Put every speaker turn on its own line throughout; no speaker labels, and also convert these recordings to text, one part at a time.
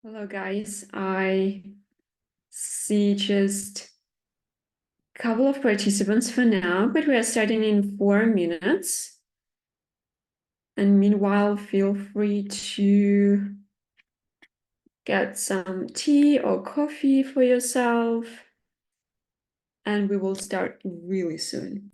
Hello, guys. I see just a couple of participants for now, but we are starting in 4 minutes. And meanwhile, feel free to get some tea or coffee for yourself. And we will start really soon.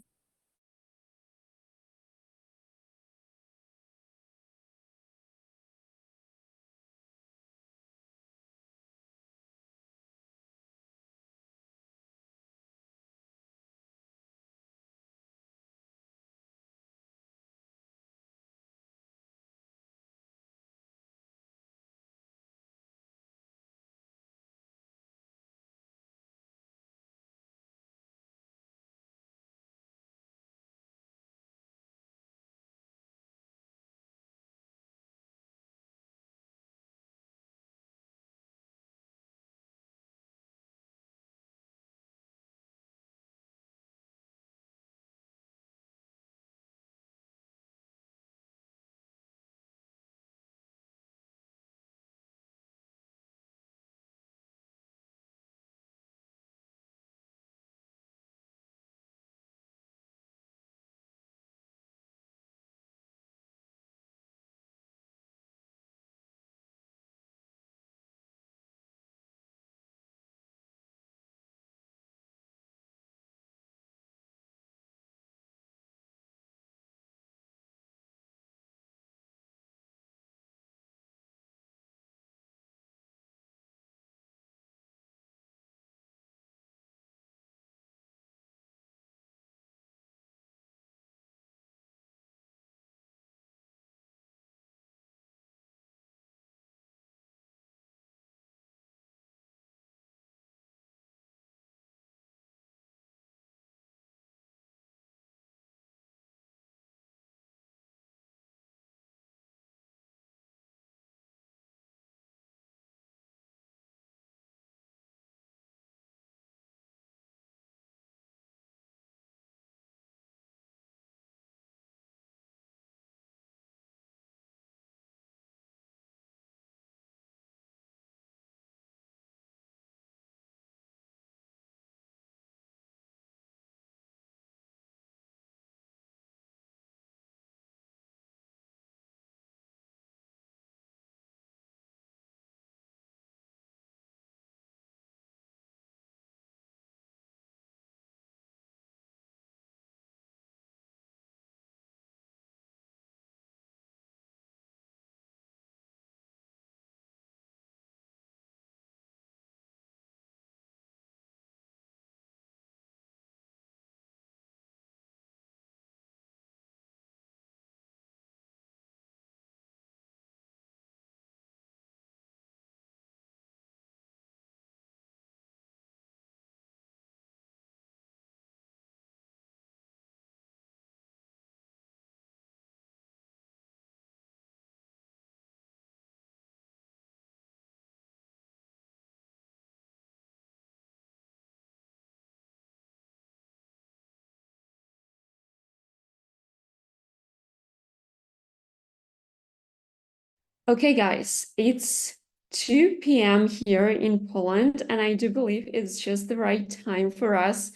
Okay, guys, it's 2 p.m. here in Poland, and I do believe it's just the right time for us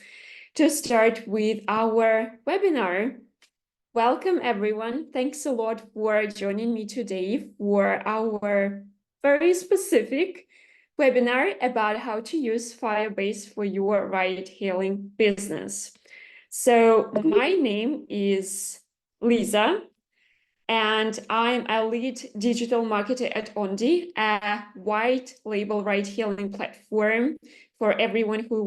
to start with our webinar. Welcome, everyone. Thanks a lot for joining me today for our very specific webinar about how to use Firebase for your ride-hailing business. So my name is Lisa, and I'm a lead digital marketer at Onde, a white label ride-hailing platform for everyone who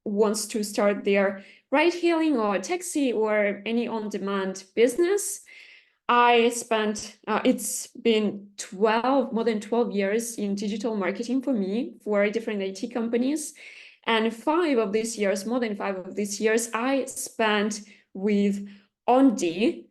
wants to start their ride-hailing or taxi or any on-demand business. I spent, it's been more than 12 years in digital marketing for me for different IT companies. And more than 5 of these years, I spent with Onde.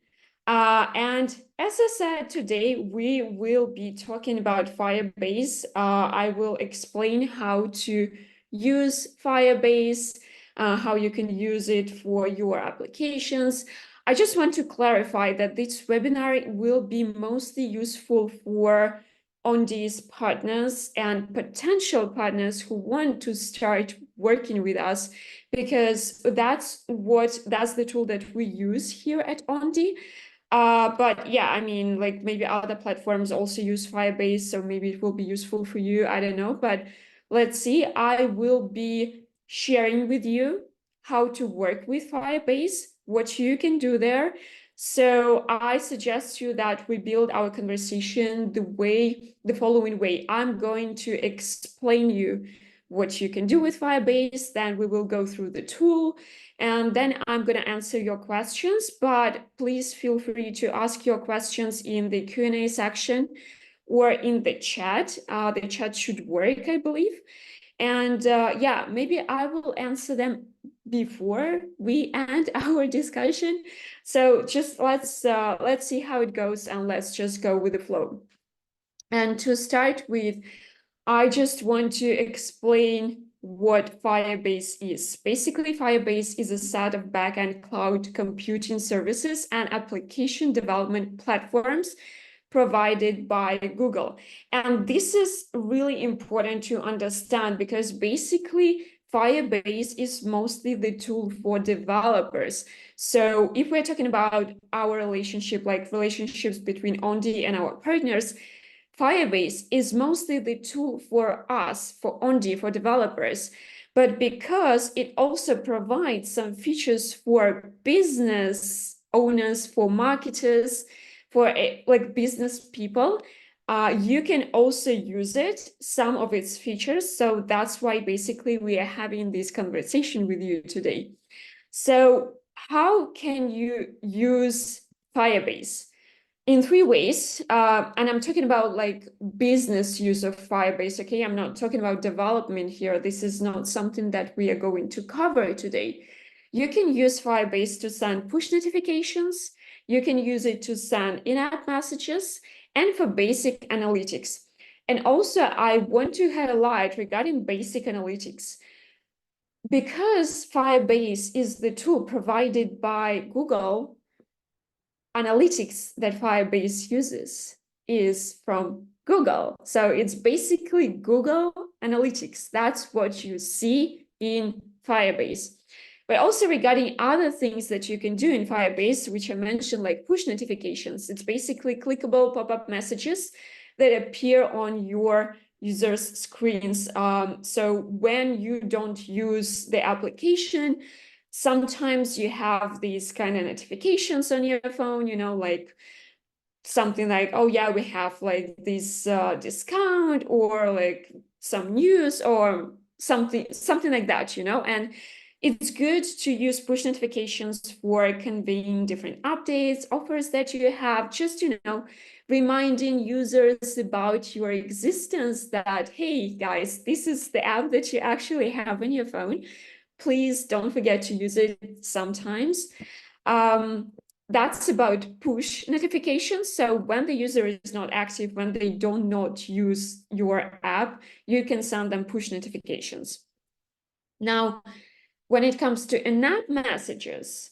And as I said, today we will be talking about Firebase. I will explain how to use Firebase, how you can use it for your applications. I just want to clarify that this webinar will be mostly useful for Onde's partners and potential partners who want to start working with us, because that's the tool that we use here at Onde. But yeah, I mean, like maybe other platforms also use Firebase, so maybe it will be useful for you. I don't know, but let's see. I will be sharing with you how to work with Firebase, what you can do there. So I suggest you that we build our conversation the following way. I'm going to explain you what you can do with Firebase, then we will go through the tool, and then I'm going to answer your questions, but please feel free to ask your questions in the Q&A section or in the chat. The chat should work, I believe. And yeah, maybe I will answer them before we end our discussion. So just let's see how it goes, and let's just go with the flow. And to start with, I just want to explain what Firebase is. Basically, Firebase is a set of backend cloud computing services and application development platforms provided by Google. And this is really important to understand because basically Firebase is mostly the tool for developers. So if we're talking about our relationship, like relationships between Onde and our partners, Firebase is mostly the tool for us, for Onde, for developers. But because it also provides some features for business owners, for marketers, for like business people, you can also use it, some of its features. So that's why basically we are having this conversation with you today. So how can you use Firebase? In three ways, and I'm talking about like business use of Firebase, okay? I'm not talking about development here. This is not something that we are going to cover today. You can use Firebase to send push notifications. You can use it to send in-app messages and for basic analytics. And also, I want to highlight regarding basic analytics, because Firebase is the tool provided by Google, analytics that Firebase uses is from Google. So it's basically Google Analytics. That's what you see in Firebase. But also regarding other things that you can do in Firebase, which I mentioned, like push notifications, it's basically clickable pop-up messages that appear on your users' screens. So when you don't use the application, sometimes you have these kind of notifications on your phone, you know, like something like, oh yeah, we have like this discount, or like some news or something like that, you know. And it's good to use push notifications for conveying different updates, offers that you have, just, you know, reminding users about your existence, that, hey guys, this is the app that you actually have on your phone. Please don't forget to use it sometimes. That's about push notifications. So when the user is not active, when they do not use your app, you can send them push notifications. Now, when it comes to in-app messages,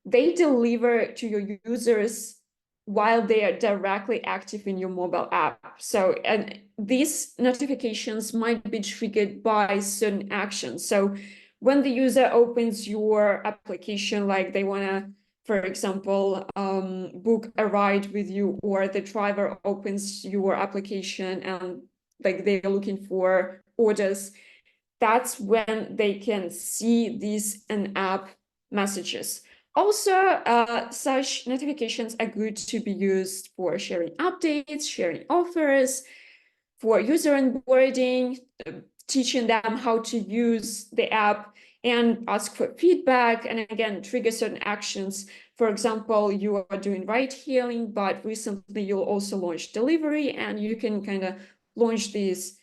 they deliver to your users while they are directly active in your mobile app. So, and these notifications might be triggered by certain actions. So when the user opens your application, like they want to, for example, book a ride with you, or the driver opens your application and like they're looking for orders, that's when they can see these in-app messages. Also, such notifications are good to be used for sharing updates, sharing offers, for user onboarding, teaching them how to use the app, and ask for feedback, and again, trigger certain actions. For example, you are doing ride hailing, but recently you'll also launch delivery, and you can kind of launch this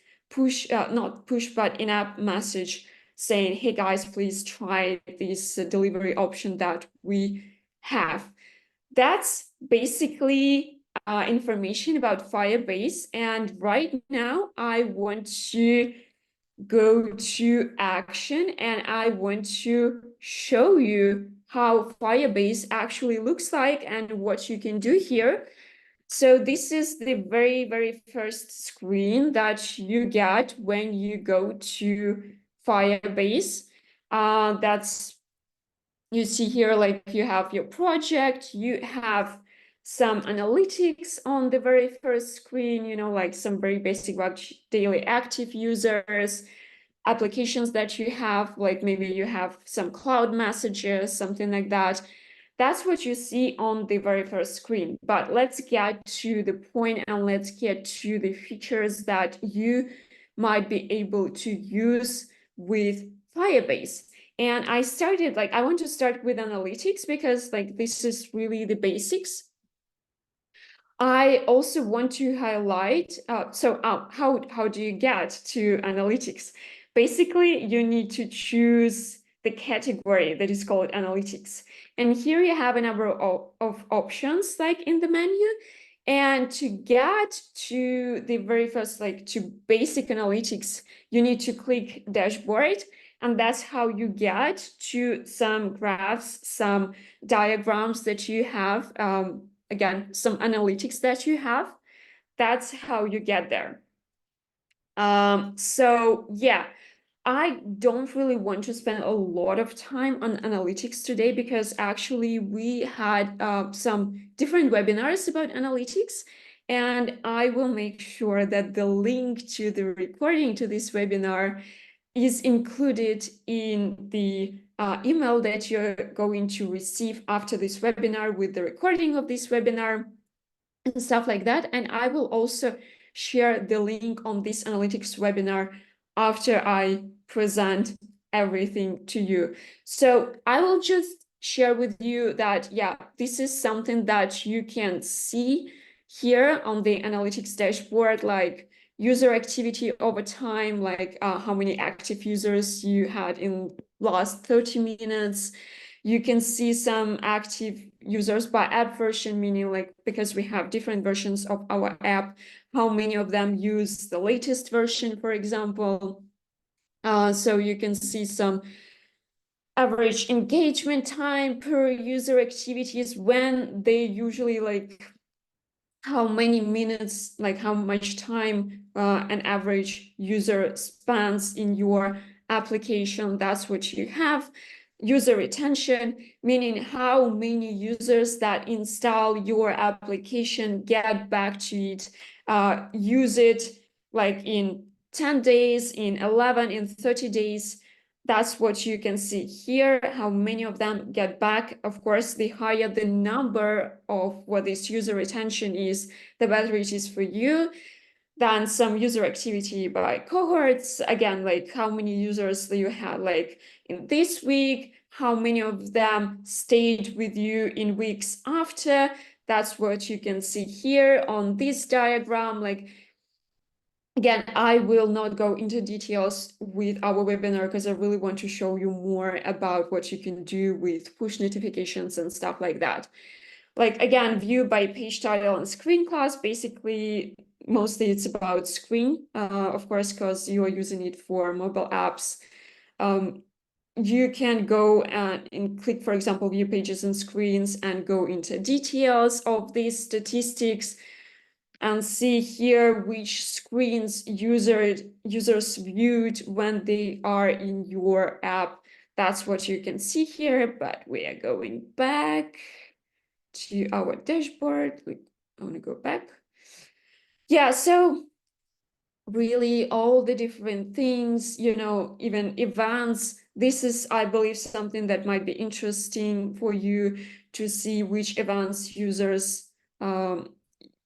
not push, but in-app message saying, hey guys, please try this delivery option that we have. That's basically information about Firebase. And right now I want to go to action, and I want to show you how Firebase actually looks like and what you can do here. So this is the very first screen that you get when you go to Firebase. That's, you see here, like you have your project, you have some analytics on the very first screen, you know, like some very basic, like daily active users, applications that you have, like maybe you have some cloud messages, something like that. That's what you see on the very first screen. But let's get to the point and let's get to the features that you might be able to use with Firebase. And I want to start with analytics because like this is really the basics. I also want to highlight, how do you get to analytics? Basically, you need to choose the category that is called analytics. And here you have a number of options like in the menu. And to get to the very first, like to basic analytics, you need to click dashboard. And that's how you get to some graphs, some diagrams that you have, again, some analytics that you have. That's how you get there. So yeah, I don't really want to spend a lot of time on analytics today because actually we had some different webinars about analytics, and I will make sure that the link to the recording to this webinar is included in the email that you're going to receive after this webinar with the recording of this webinar and stuff like that. And I will also share the link on this analytics webinar after I present everything to you. So I will just share with you that, yeah, this is something that you can see here on the analytics dashboard, like user activity over time, like how many active users you had in last 30 minutes. You can see some active users by app version, meaning like because we have different versions of our app, how many of them use the latest version, for example. So you can see some average engagement time per user activities, when they usually like how many minutes, like how much time an average user spends in your application. That's what you have. User retention, meaning how many users that install your application get back to it, use it like in 10 days, in 11, in 30 days. That's what you can see here, how many of them get back. Of course, the higher the number of what this user retention is, the better it is for you. Then some user activity by cohorts. Again, like how many users you had like in this week, how many of them stayed with you in weeks after. That's what you can see here on this diagram. Like, again, I will not go into details with our webinar because I really want to show you more about what you can do with push notifications and stuff like that. Like, again, view by page title and screen class. Basically, mostly it's about screen, of course, because you are using it for mobile apps. You can go and click, for example, view pages and screens and go into details of these statistics and see here which screens users viewed when they are in your app. That's what you can see here, but we are going back to our dashboard. I want to go back. Yeah, so really all the different things, you know, even events. This is, I believe, something that might be interesting for you to see which events users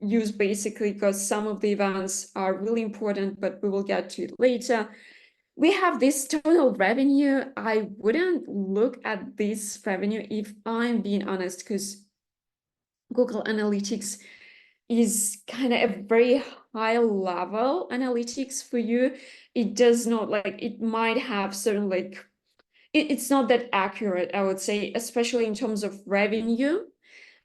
use, basically, because some of the events are really important, but we will get to it later. We have this total revenue. I wouldn't look at this revenue if I'm being honest, because Google Analytics is kind of a very high level analytics for you. It does not like, it might have certain like, it's not that accurate, I would say, especially in terms of revenue.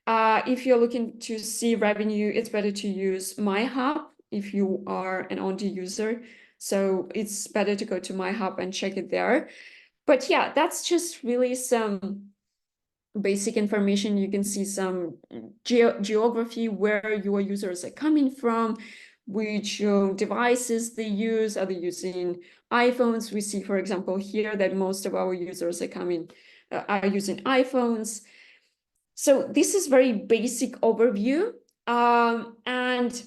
If you're looking to see revenue, it's better to use My Hub if you are an Onde user. So it's better to go to My Hub and check it there. But yeah, that's just really some basic information. You can see some geography, where your users are coming from, which devices they use. Are they using iPhones? We see, for example, here that most of our users are using iPhones. So this is very basic overview. And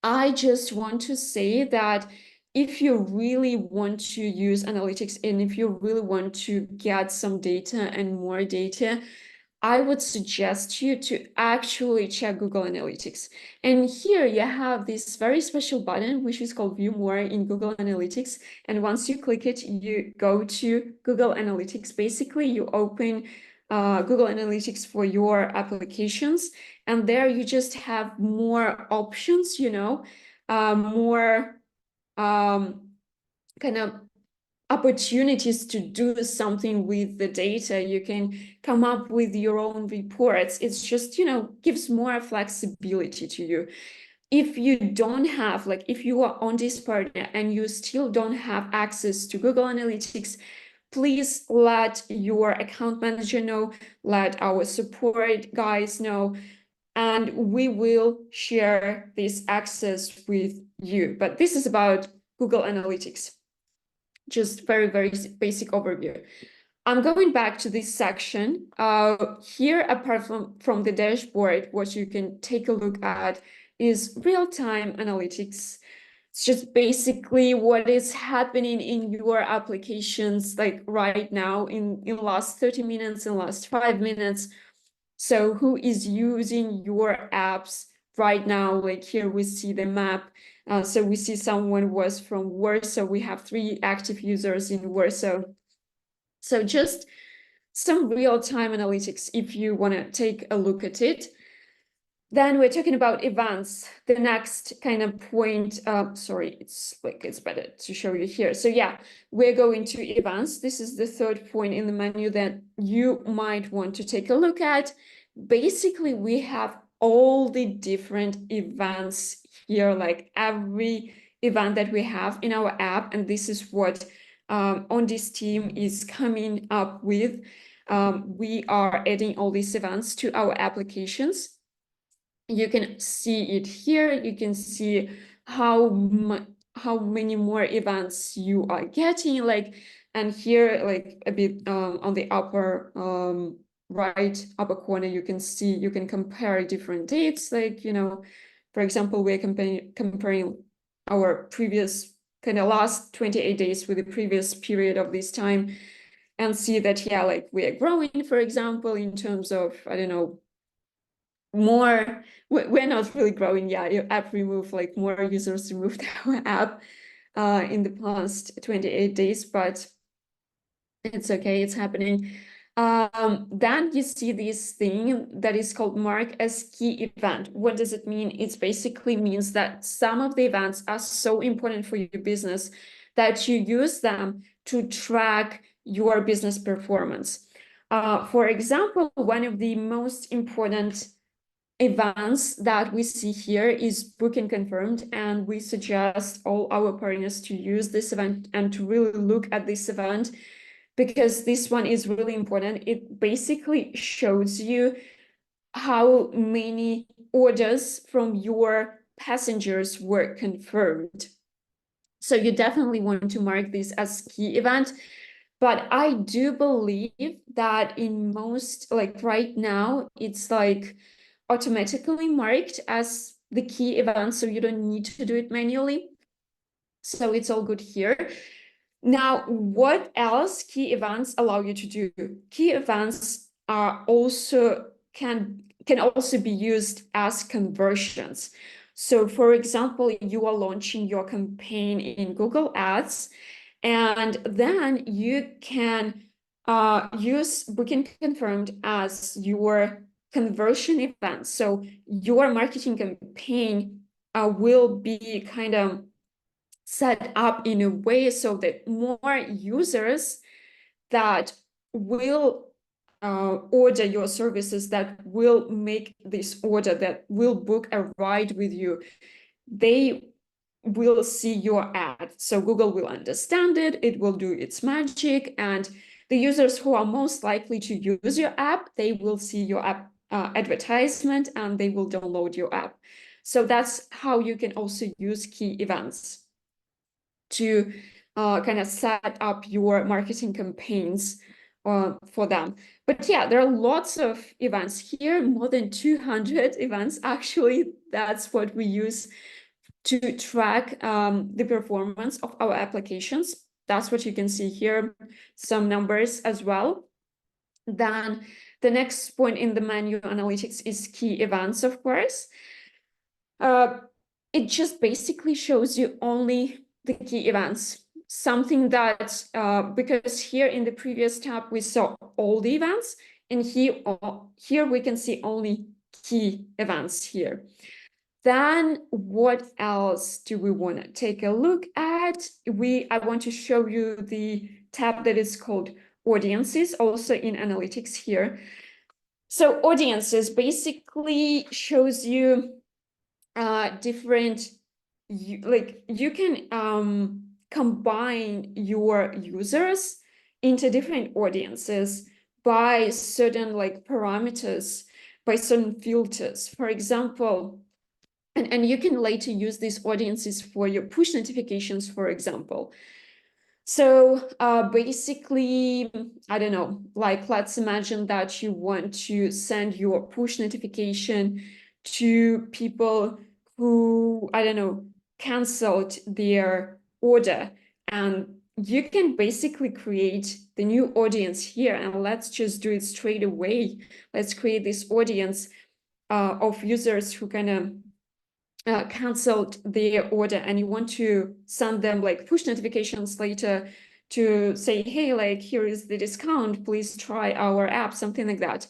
I just want to say that if you really want to use analytics and if you really want to get some data and more data, I would suggest you to actually check Google Analytics. And here you have this very special button, which is called View More in Google Analytics. And once you click it, you go to Google Analytics. Basically, you open Google Analytics for your applications. And there you just have more options, more kind of opportunities to do something with the data. You can come up with your own reports. It's just, gives more flexibility to you. If you don't have, like, if you are on this partner and you still don't have access to Google Analytics, please let your account manager know, let our support guys know, and we will share this access with you. But this is about Google Analytics. Just very, very basic overview. I'm going back to this section. Here, apart from the dashboard, what you can take a look at is real-time analytics. It's just basically what is happening in your applications, like right now, in the last 30 minutes, in the last 5 minutes. So who is using your apps right now? Like here we see the map. So we see someone was from Warsaw. We have 3 active users in Warsaw. So just some real-time analytics if you want to take a look at it. Then we're talking about events. The next kind of point, sorry, it's better to show you here. So yeah, we're going to events. This is the 3rd point in the menu that you might want to take a look at. Basically, we have all the different events here, like every event that we have in our app. And this is what Onde's team is coming up with. We are adding all these events to our applications. You can see it here. You can see how many more events you are getting, like, and here, like a bit on the upper right upper corner, you can compare different dates, like, for example, we're comparing our previous kind of last 28 days with the previous period of this time, and see that, yeah, like we are growing, for example, in terms of, I don't know, more, we're not really growing. Yeah, your app removed, like, more users removed our app in the past 28 days, but it's okay, it's happening. Then you see this thing that is called mark as key event. What does it mean? It basically means that some of the events are so important for your business that you use them to track your business performance. For example, one of the most important events that we see here is booked and confirmed, and we suggest all our partners to use this event and to really look at this event, because this one is really important. It basically shows you how many orders from your passengers were confirmed. So you definitely want to mark this as key event. But I do believe that in most, like right now, it's like automatically marked as the key event, so you don't need to do it manually. So it's all good here. Now, what else key events allow you to do? Key events are also can also be used as conversions. So for example, you are launching your campaign in Google Ads, and then you can use booking confirmed as your conversion event. So your marketing campaign will be kind of set up in a way so that more users that will order your services, that will make this order, that will book a ride with you, they will see your ad. So Google will understand it, it will do its magic, and The users who are most likely to use your app, they will see your app advertisement and they will download your app. So that's how you can also use key events to kind of set up your marketing campaigns for them. But yeah, there are lots of events here, more than 200 events. Actually, that's what we use to track the performance of our applications. That's what you can see here, some numbers as well. Then the next point in the menu analytics is key events, of course. It just basically shows you only the key events. Something that, because here in the previous tab, we saw all the events, and here we can see only key events here. Then what else do we want to take a look at? I want to show you the tab that is called Audiences, also in analytics here. So Audiences basically shows you different, you can combine your users into different audiences by certain parameters, by certain filters. For example, and you can later use these audiences for your push notifications, for example. So basically, I don't know, let's imagine that you want to send your push notification to people who, I don't know, canceled their order. And you can basically create the new audience here. And let's just do it straight away. Let's create this audience of users who kind of canceled their order, and you want to send them push notifications later to say, hey, here is the discount, please try our app, something like that.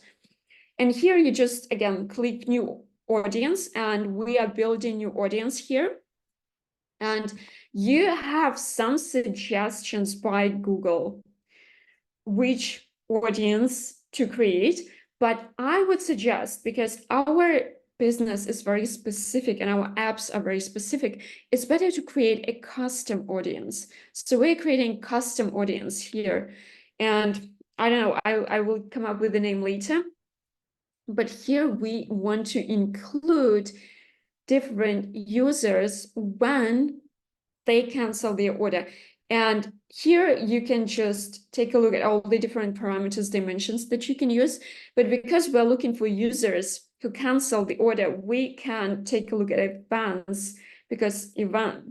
And here you just, again, click new audience, and we are building new audience here. And you have some suggestions by Google which audience to create, but I would suggest, because our business is very specific and our apps are very specific, it's better to create a custom audience. So we're creating custom audience here. And I don't know, I will come up with the name later. But here we want to include different users when they cancel their order. And here you can just take a look at all the different parameters, dimensions that you can use. But because we're looking for users who cancel the order, we can take a look at events, because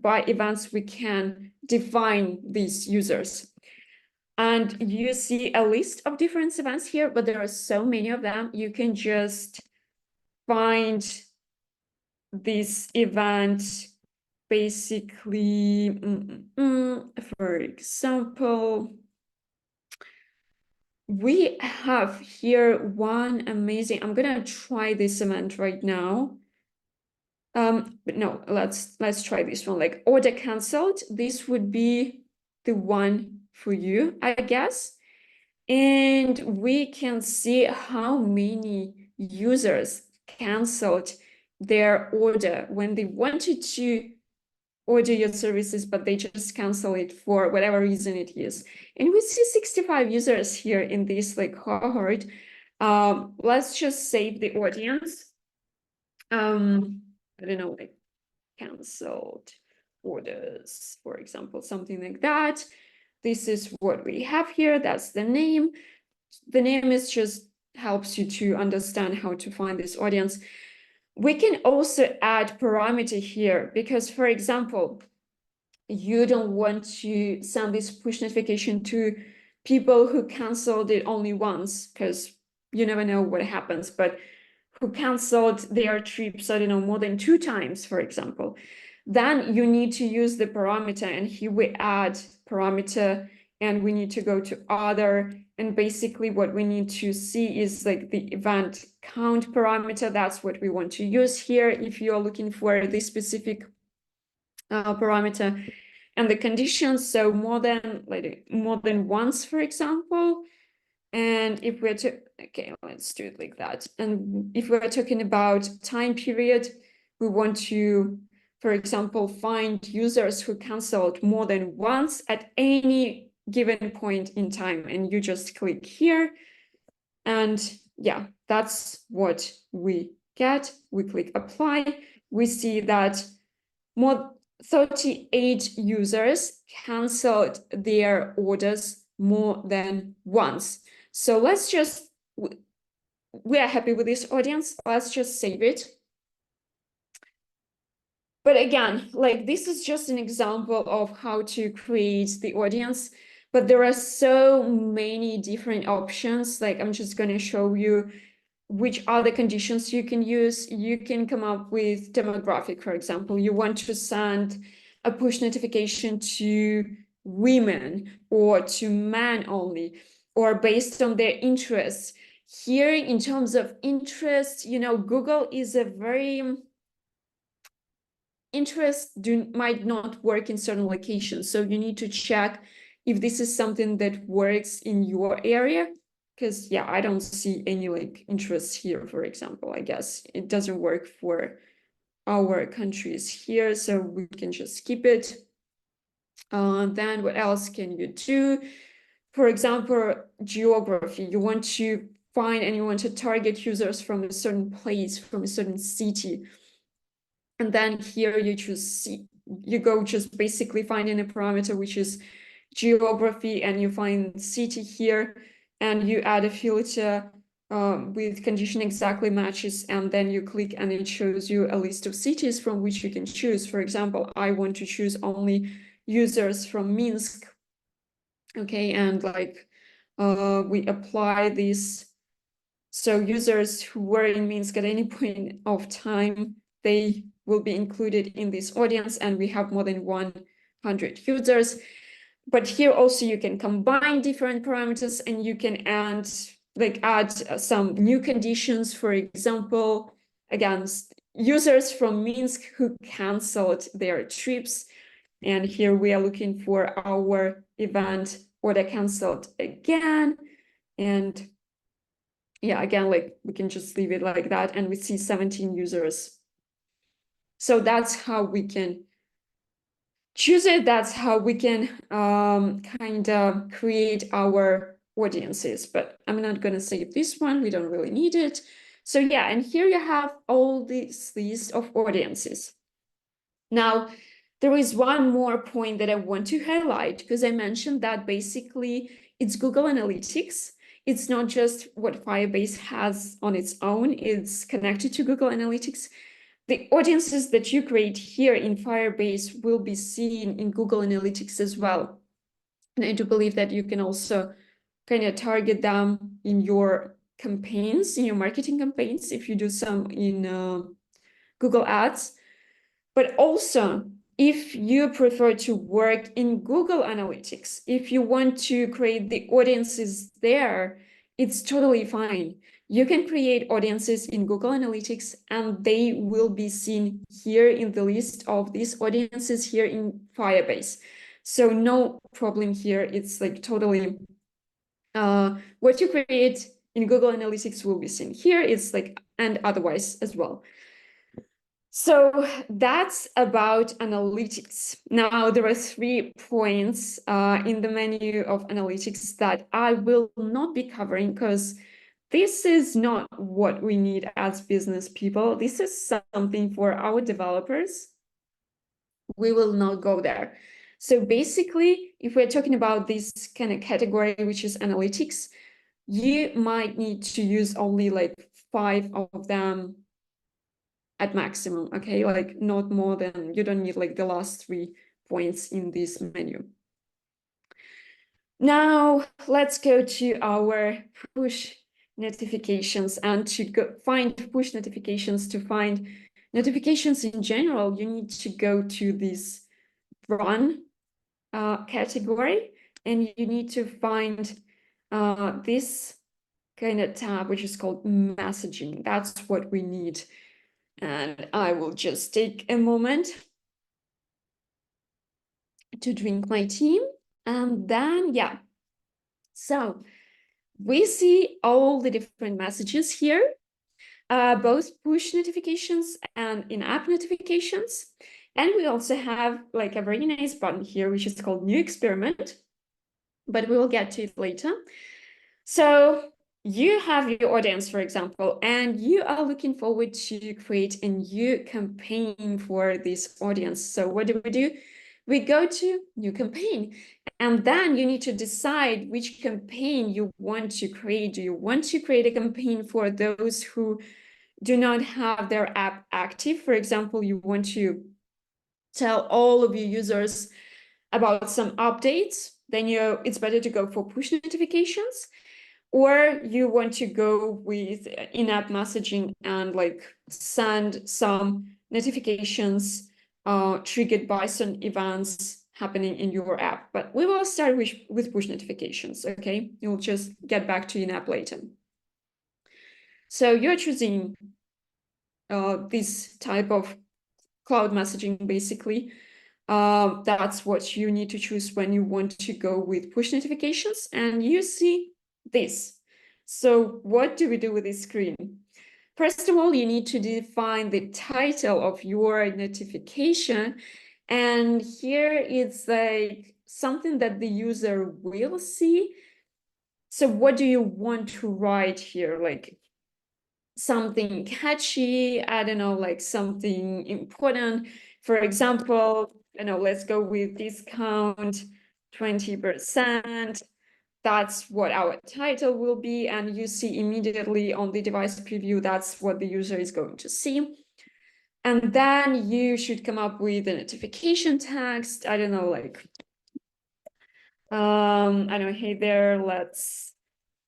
by events, we can define these users. And you see a list of different events here, but there are so many of them. You can just find this event basically, for example, we have here one amazing, I'm gonna try this event right now. But no, let's try this one, order canceled. This would be the one for you, I guess. And we can see how many users canceled their order when they wanted to order your services, but they just cancel it for whatever reason it is. And we see 65 users here in this cohort. Let's just save the audience. I don't know, canceled orders, for example, something like that. This is what we have here. That's the name. The name is just helps you to understand how to find this audience. We can also add parameter here because, for example, you don't want to send this push notification to people who canceled it only once, because you never know what happens, but who canceled their trips, I don't know, more than 2 times, for example. Then you need to use the parameter, and here we add parameter, and we need to go to other, and basically what we need to see is the event count parameter. That's what we want to use here if you're looking for this specific parameter, and the conditions, so more than once, for example. And if we're okay, let's do it like that. And if we're talking about time period, we want to, for example, find users who canceled more than once at any given point in time, and you just click here, and yeah, that's what we get. We click apply. We see that more 38 users canceled their orders more than once. So let's just, we are happy with this audience. Let's just save it. But again, like this is just an example of how to create the audience, but there are so many different options. Like I'm just going to show you which other conditions you can use. You can come up with demographic, for example. You want to send a push notification to women or to men only, or based on their interests. Here, in terms of interest, you know, Google is a very interests might not work in certain locations. So you need to check if this is something that works in your area. Because yeah, I don't see any like interests here, for example. I guess it doesn't work for our countries here, so we can just skip it. Then what else can you do? For example, geography. You want to find and you want to target users from a certain place, from a certain city. And then here you choose, you go just basically finding a parameter, which is geography, and you find city here, and you add a filter with condition exactly matches, and then you click and it shows you a list of cities from which you can choose. For example, I want to choose only users from Minsk. Okay, and like we apply this. So users who were in Minsk at any point of time, they will be included in this audience, and we have more than 100 users. But here also you can combine different parameters, and you can add some new conditions. For example, again, users from Minsk who canceled their trips. And here we are looking for our event order canceled again. And yeah, again, like we can just leave it like that, and we see 17 users. So that's how we can choose it. That's how we can kind of create our audiences. But I'm not going to save this one. We don't really need it. So yeah, and here you have all this list of audiences. Now, there is one more point that I want to highlight, because I mentioned that basically it's Google Analytics. It's not just what Firebase has on its own. It's connected to Google Analytics. The audiences that you create here in Firebase will be seen in Google Analytics as well. And I do believe that you can also kind of target them in your campaigns, in your marketing campaigns, if you do some in Google Ads. But also, if you prefer to work in Google Analytics, if you want to create the audiences there, it's totally fine. You can create audiences in Google Analytics, and they will be seen here in the list of these audiences here in Firebase. So no problem here. It's like totally what you create in Google Analytics will be seen here. It's like, and otherwise as well. So that's about analytics. Now, there are 3 points in the menu of analytics that I will not be covering, because this is not what we need as business people. This is something for our developers. We will not go there. So basically, if we're talking about this kind of category, which is analytics, you might need to use only like 5 of them at maximum, okay? Like not more than, you don't need like the last 3 points in this menu. Now let's go to our push notifications, and to go find push notifications, to find notifications in general, you need to go to this run category, and you need to find this kind of tab, which is called messaging. That's what we need. And I will just take a moment to drink my tea. And then, yeah. So we see all the different messages here, both push notifications and in-app notifications. And we also have like a very nice button here, which is called New Experiment. but we will get to it later. So you have your audience, for example, and you are looking forward to create a new campaign for this audience. So what do? We go to new campaign, and then you need to decide which campaign you want to create. Do you want to create a campaign for those who do not have their app active? For example, you want to tell all of your users about some updates, then it's better to go for push notifications. Or you want to go with in-app messaging and like send some notifications triggered by some events happening in your app. But we will start with push notifications, okay? You'll just get back to in-app later. So you're choosing this type of cloud messaging, basically. That's what you need to choose when you want to go with push notifications. And you see this. So what do we do with this screen? First of all, you need to define the title of your notification. And here it's like something that the user will see. So what do you want to write here? Like something catchy, I don't know, like something important. For example, let's go with discount 20%. That's what our title will be. And you see immediately on the device preview, that's what the user is going to see. And then you should come up with a notification text. I don't know, like, I don't know, hey there, let's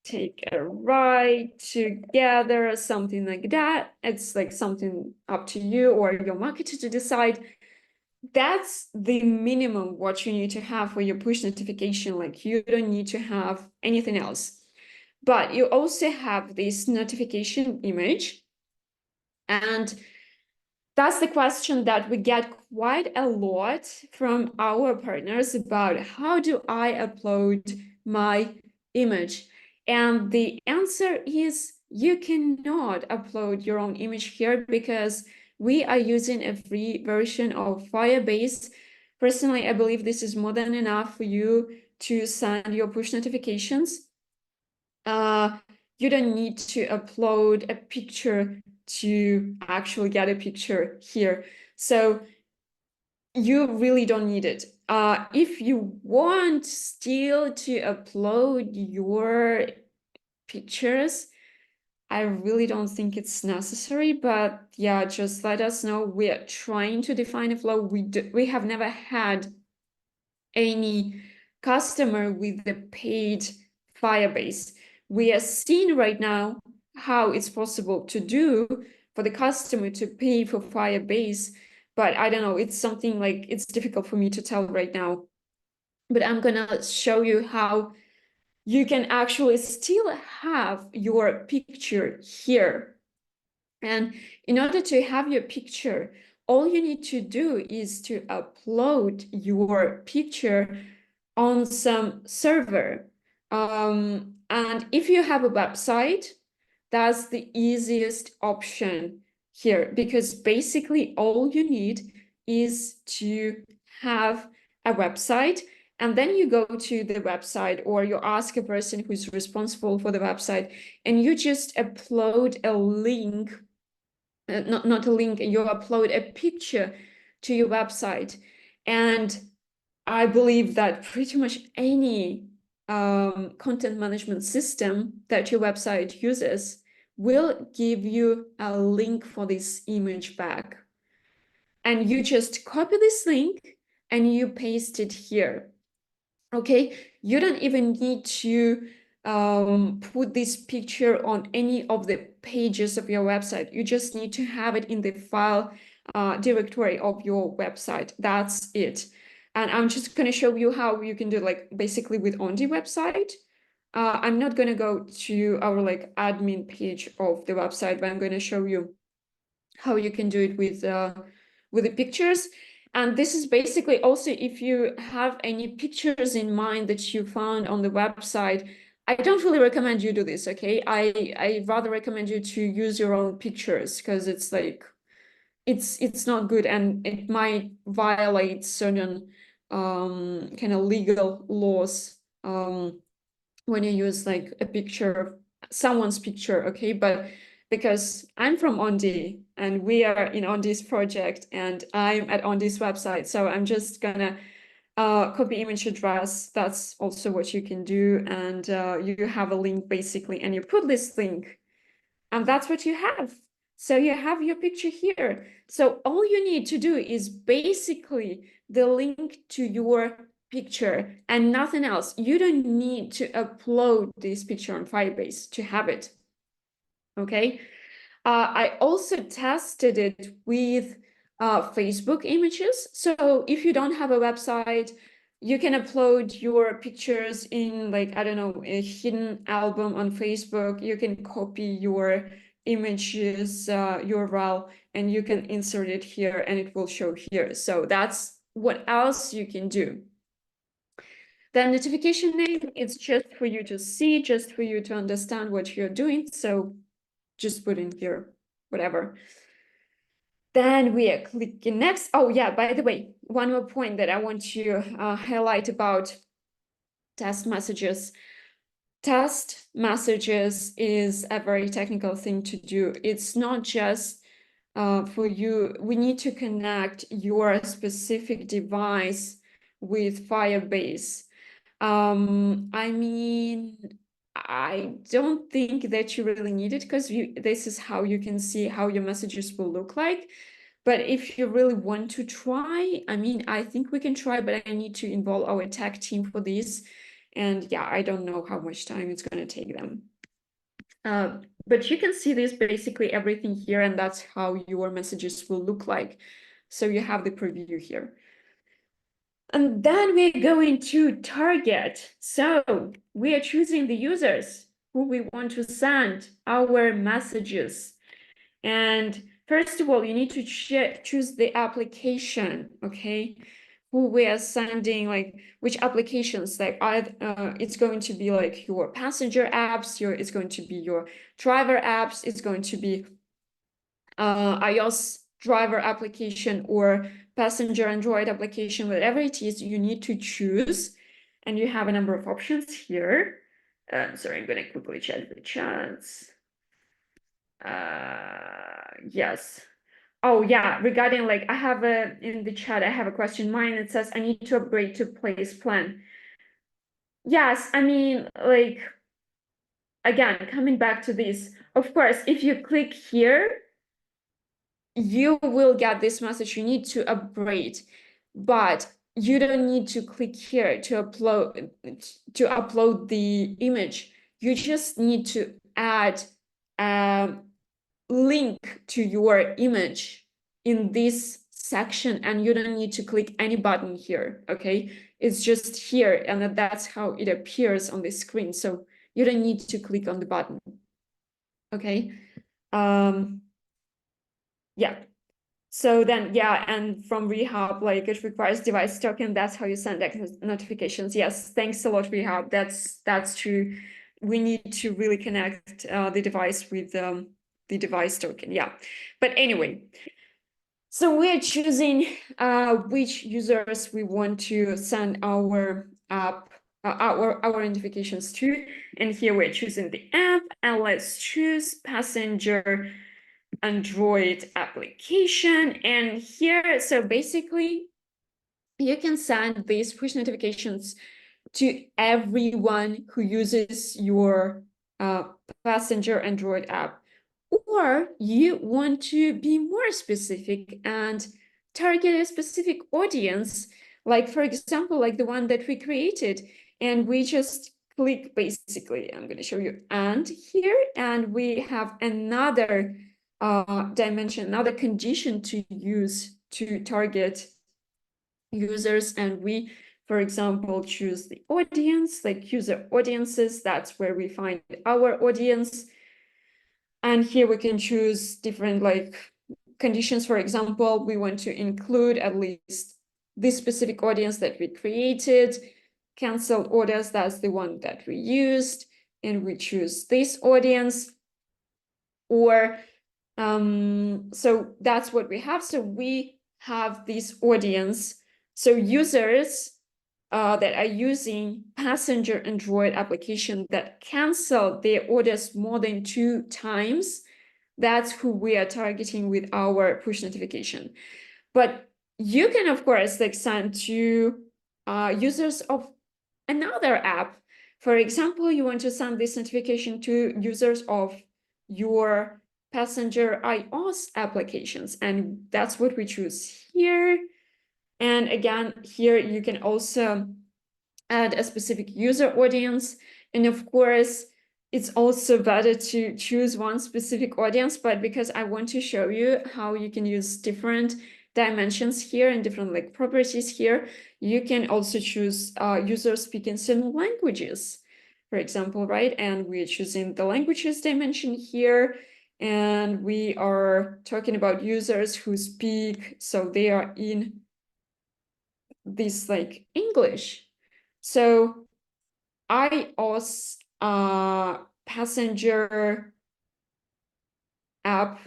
take a ride together, something like that. It's like something up to you or your marketer to decide. That's the minimum what you need to have for your push notification. Like you don't need to have anything else. But you also have this notification image. And that's the question that we get quite a lot from our partners about how do I upload my image? And the answer is you cannot upload your own image here because we are using a free version of Firebase. Personally, I believe this is more than enough for you to send your push notifications. You don't need to upload a picture to actually get a picture here. So you really don't need it. If you want still to upload your pictures, I really don't think it's necessary, but yeah, just let us know. We are trying to define a flow. We have never had any customer with the paid Firebase. We are seeing right now how it's possible to do for the customer to pay for Firebase, but I don't know, it's something like it's difficult for me to tell right now. But I'm gonna show you how you can actually still have your picture here. And in order to have your picture, all you need to do is to upload your picture on some server. And if you have a website, that's the easiest option here, because basically all you need is to have a website, and then you go to the website or you ask a person who's responsible for the website and you just upload a link, not a link, you upload a picture to your website. And I believe that pretty much any content management system that your website uses will give you a link for this image back. And you just copy this link and you paste it here. Okay, you don't even need to put this picture on any of the pages of your website. You just need to have it in the file directory of your website. That's it. And I'm just going to show you how you can do like basically with Onde website. I'm not going to go to our like admin page of the website, but I'm going to show you how you can do it with the pictures. And this is basically also if you have any pictures in mind that you found on the website. I don't really recommend you do this, okay? I rather recommend you to use your own pictures because it's like it's not good and it might violate certain kind of legal laws when you use like a picture of someone's picture, okay? But because I'm from Onde and we are in Onde's project and I'm at Onde's website, so I'm just gonna copy image address. That's also what you can do. And you have a link basically, and you put this link, and that's what you have. So you have your picture here. So all you need to do is basically the link to your picture and nothing else. You don't need to upload this picture on Firebase to have it. Okay. I also tested it with Facebook images. So if you don't have a website, you can upload your pictures in like, I don't know, a hidden album on Facebook. You can copy your images URL and you can insert it here and it will show here. So that's what else you can do. The notification name, it's just for you to see, just for you to understand what you're doing. So just put in here, whatever. Then we are clicking next. Oh yeah, by the way, one more point that I want to highlight about test messages. Test messages is a very technical thing to do. It's not just for you. We need to connect your specific device with Firebase. I mean, I don't think that you really need it because this is how you can see how your messages will look like. But if you really want to try, I mean, I think we can try, but I need to involve our tech team for this. And yeah, I don't know how much time it's going to take them. But you can see this basically everything here, and that's how your messages will look like. So you have the preview here. And then we're going to target. So we are choosing the users who we want to send our messages. And first of all, you need to choose the application, okay? Who we are sending, like which applications, like it's going to be like your passenger apps, it's going to be your driver apps, it's going to be iOS driver application or passenger Android application, whatever it is, you need to choose. And you have a number of options here. Sorry, I'm going to quickly check the chats. Yes. Oh yeah, regarding like I have in the chat, I have a question. Mine, it says I need to upgrade to place plan. Yes, I mean, like, again, coming back to this, of course, if you click here, you will get this message. You need to upgrade, but you don't need to click here to upload the image. You just need to add a link to your image in this section, and you don't need to click any button here. Okay, it's just here, and that's how it appears on the screen. So you don't need to click on the button. Okay. Yeah. So then, yeah, and from Rehab, like it requires device token. That's how you send notifications. Yes, thanks a lot, Rehab. That's true. We need to really connect the device with the device token. Yeah, but anyway, so we're choosing which users we want to send our app, our notifications to, and here we're choosing the app, and let's choose passenger Android application. And here, so basically, you can send these push notifications to everyone who uses your passenger Android app. Or you want to be more specific and target a specific audience, like, for example, like the one that we created, and we just click, basically, I'm going to show you and here, and we have another dimension, another condition to use to target users, and we, for example, choose the audience, like user audiences. That's where we find our audience. And here we can choose different like conditions. For example, we want to include at least this specific audience that we created. Canceled orders, that's the one that we used, and we choose this audience. Or so that's what we have. So we have this audience. So users that are using passenger Android application that cancel their orders more than 2 times, that's who we are targeting with our push notification. But you can, of course, like send to users of another app. For example, you want to send this notification to users of your passenger iOS applications, and that's what we choose here. And again, here you can also add a specific user audience. And of course, it's also better to choose one specific audience, but because I want to show you how you can use different dimensions here and different like properties here, you can also choose users speaking certain languages, for example, right? And we're choosing the languages dimension here. And we are talking about users who speak, so they are in this like English. So iOS passenger app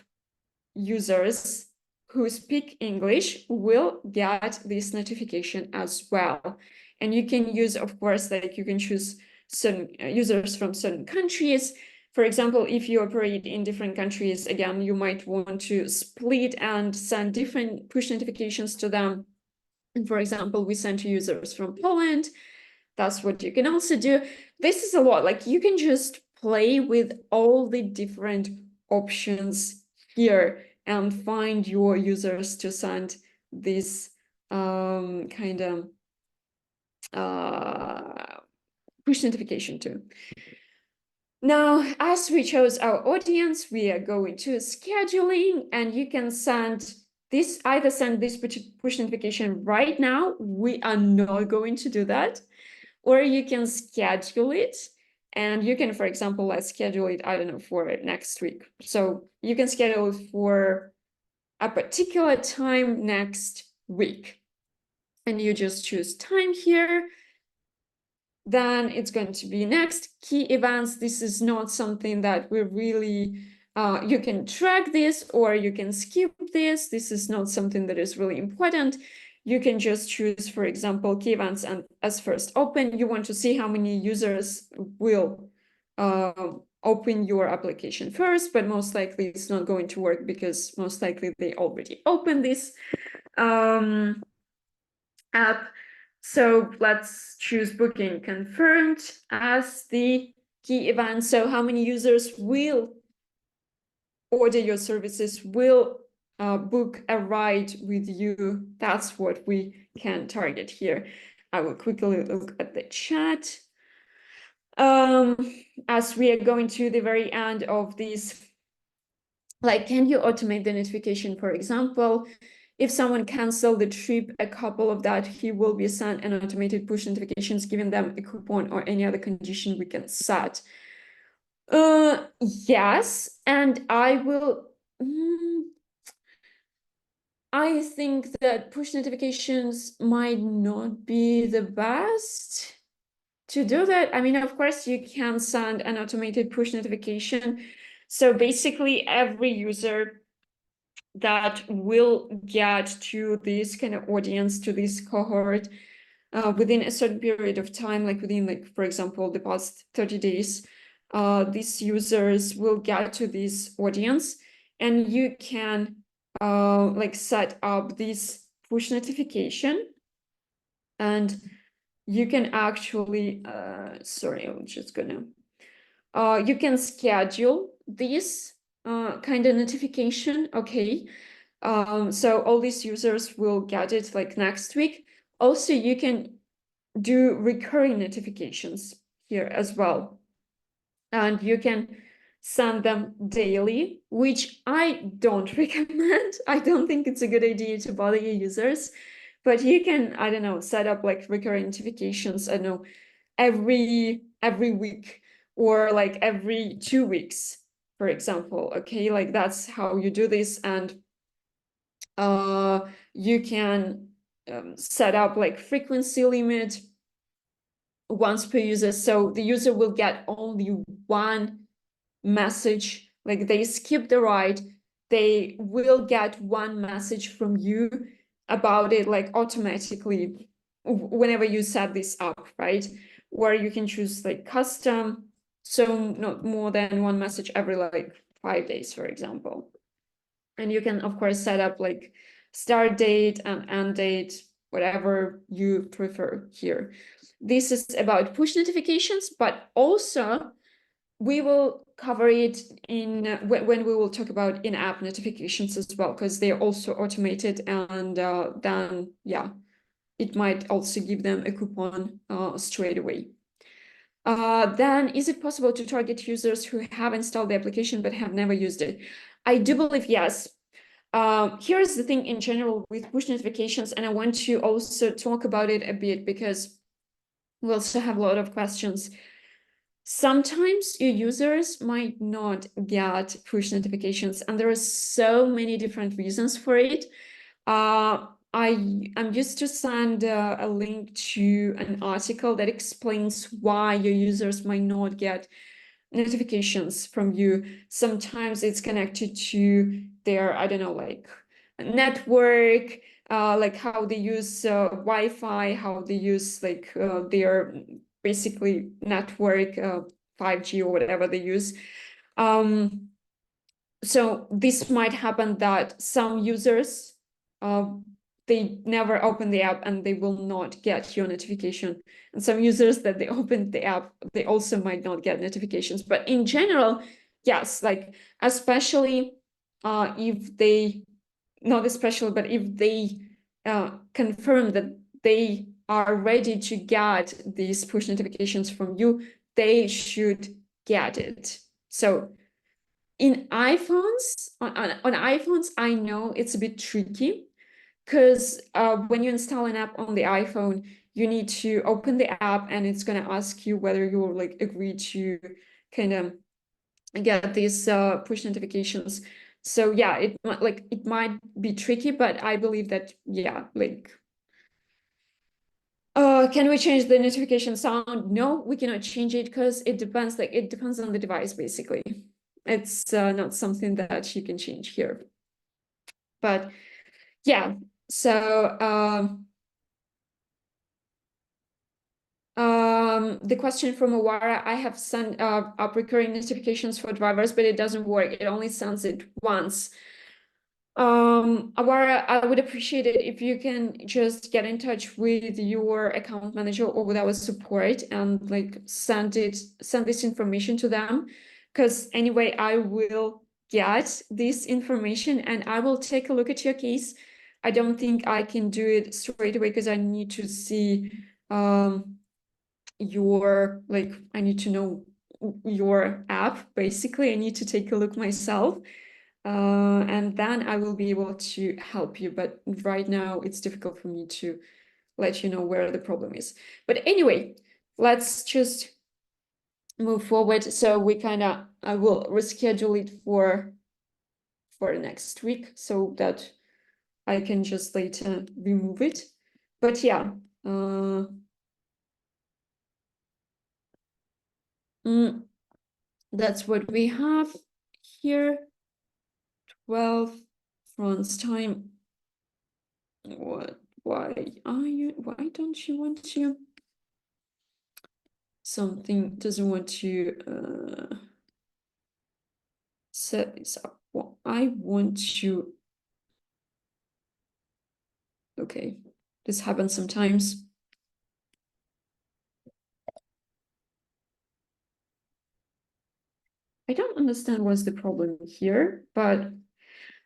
users who speak English will get this notification as well. And you can use, of course, like you can choose certain users from certain countries. For example, if you operate in different countries, again, you might want to split and send different push notifications to them. And for example, we send to users from Poland. That's what you can also do. This is a lot. Like you can just play with all the different options here and find your users to send this kind of push notification to. Now, as we chose our audience, we are going to scheduling, and you can send this, either send this push notification right now. We are not going to do that. Or you can schedule it, and you can, for example, let's schedule it, I don't know, for next week. So you can schedule it for a particular time next week. And you just choose time here. Then it's going to be next key events. This is not something that we really, you can track this or you can skip this. This is not something that is really important. You can just choose, for example, key events and as first open. You want to see how many users will open your application first, but most likely it's not going to work because most likely they already opened this app. So let's choose booking confirmed as the key event. So how many users will order your services, will book a ride with you? That's what we can target here. I will quickly look at the chat. As we are going to the very end of this, like, can you automate the notification, for example? If someone canceled the trip, a couple of that, he will be sent an automated push notifications, giving them a coupon or any other condition we can set. Yes, and I will. I think that push notifications might not be the best to do that. I mean, of course, you can send an automated push notification. So basically, every user that will get to this kind of audience, to this cohort, within a certain period of time, like within, like, for example, the past 30 days, these users will get to this audience, and you can like set up this push notification, and you can actually, sorry, I'm just gonna, you can schedule this kind of notification, okay? So all these users will get it like next week. Also, you can do recurring notifications here as well. And you can send them daily, which I don't recommend. I don't think it's a good idea to bother your users, but you can, I don't know, set up like recurring notifications, I don't know, every week or like every 2 weeks, for example. Okay, like that's how you do this. And you can set up like frequency limit once per user, so the user will get only one message. Like they skip the ride, they will get one message from you about it, like automatically whenever you set this up, right? Where you can choose like custom, so not more than one message every like 5 days, for example. And you can, of course, set up like start date and end date, whatever you prefer here. This is about push notifications, but also we will cover it in when we will talk about in-app notifications as well, because they're also automated, and then yeah, it might also give them a coupon straight away. Then is it possible to target users who have installed the application but have never used it? I do believe yes. Here's the thing in general with push notifications, and I want to also talk about it a bit because we also have a lot of questions. Sometimes your users might not get push notifications, and there are so many different reasons for it. I'm used to send a link to an article that explains why your users might not get notifications from you. Sometimes it's connected to their, I don't know, like network, like how they use Wi-Fi, how they use like their basically network, 5G or whatever they use. So this might happen that some users, they never open the app and they will not get your notification. And some users that they opened the app, they also might not get notifications. But in general, yes, like especially if they, not especially, but if they confirm that they are ready to get these push notifications from you, they should get it. So in iPhones, on iPhones, I know it's a bit tricky because when you install an app on the iPhone, you need to open the app and it's going to ask you whether you like agree to kind of get these push notifications. So yeah, it might be tricky, but I believe that yeah, like can we change the notification sound? No, we cannot change it because it depends. Like it depends on the device, basically. It's not something that you can change here. But yeah, so the question from Awara, I have sent up recurring notifications for drivers, but it doesn't work. It only sends it once. Awara, I would appreciate it if you can just get in touch with your account manager or with our support and like send this information to them. Because anyway, I will get this information and I will take a look at your case. I don't think I can do it straight away because I need to see your, like, I need to know your app, basically. I need to take a look myself. And then I will be able to help you. But right now it's difficult for me to let you know where the problem is. But anyway, let's just move forward. So we I will reschedule it for next week so that I can just later remove it. But yeah, that's what we have here. 12 France time. What? Why don't you want to? Something doesn't want to set this up. Well, I want to. Okay, this happens sometimes. I don't understand what's the problem here, but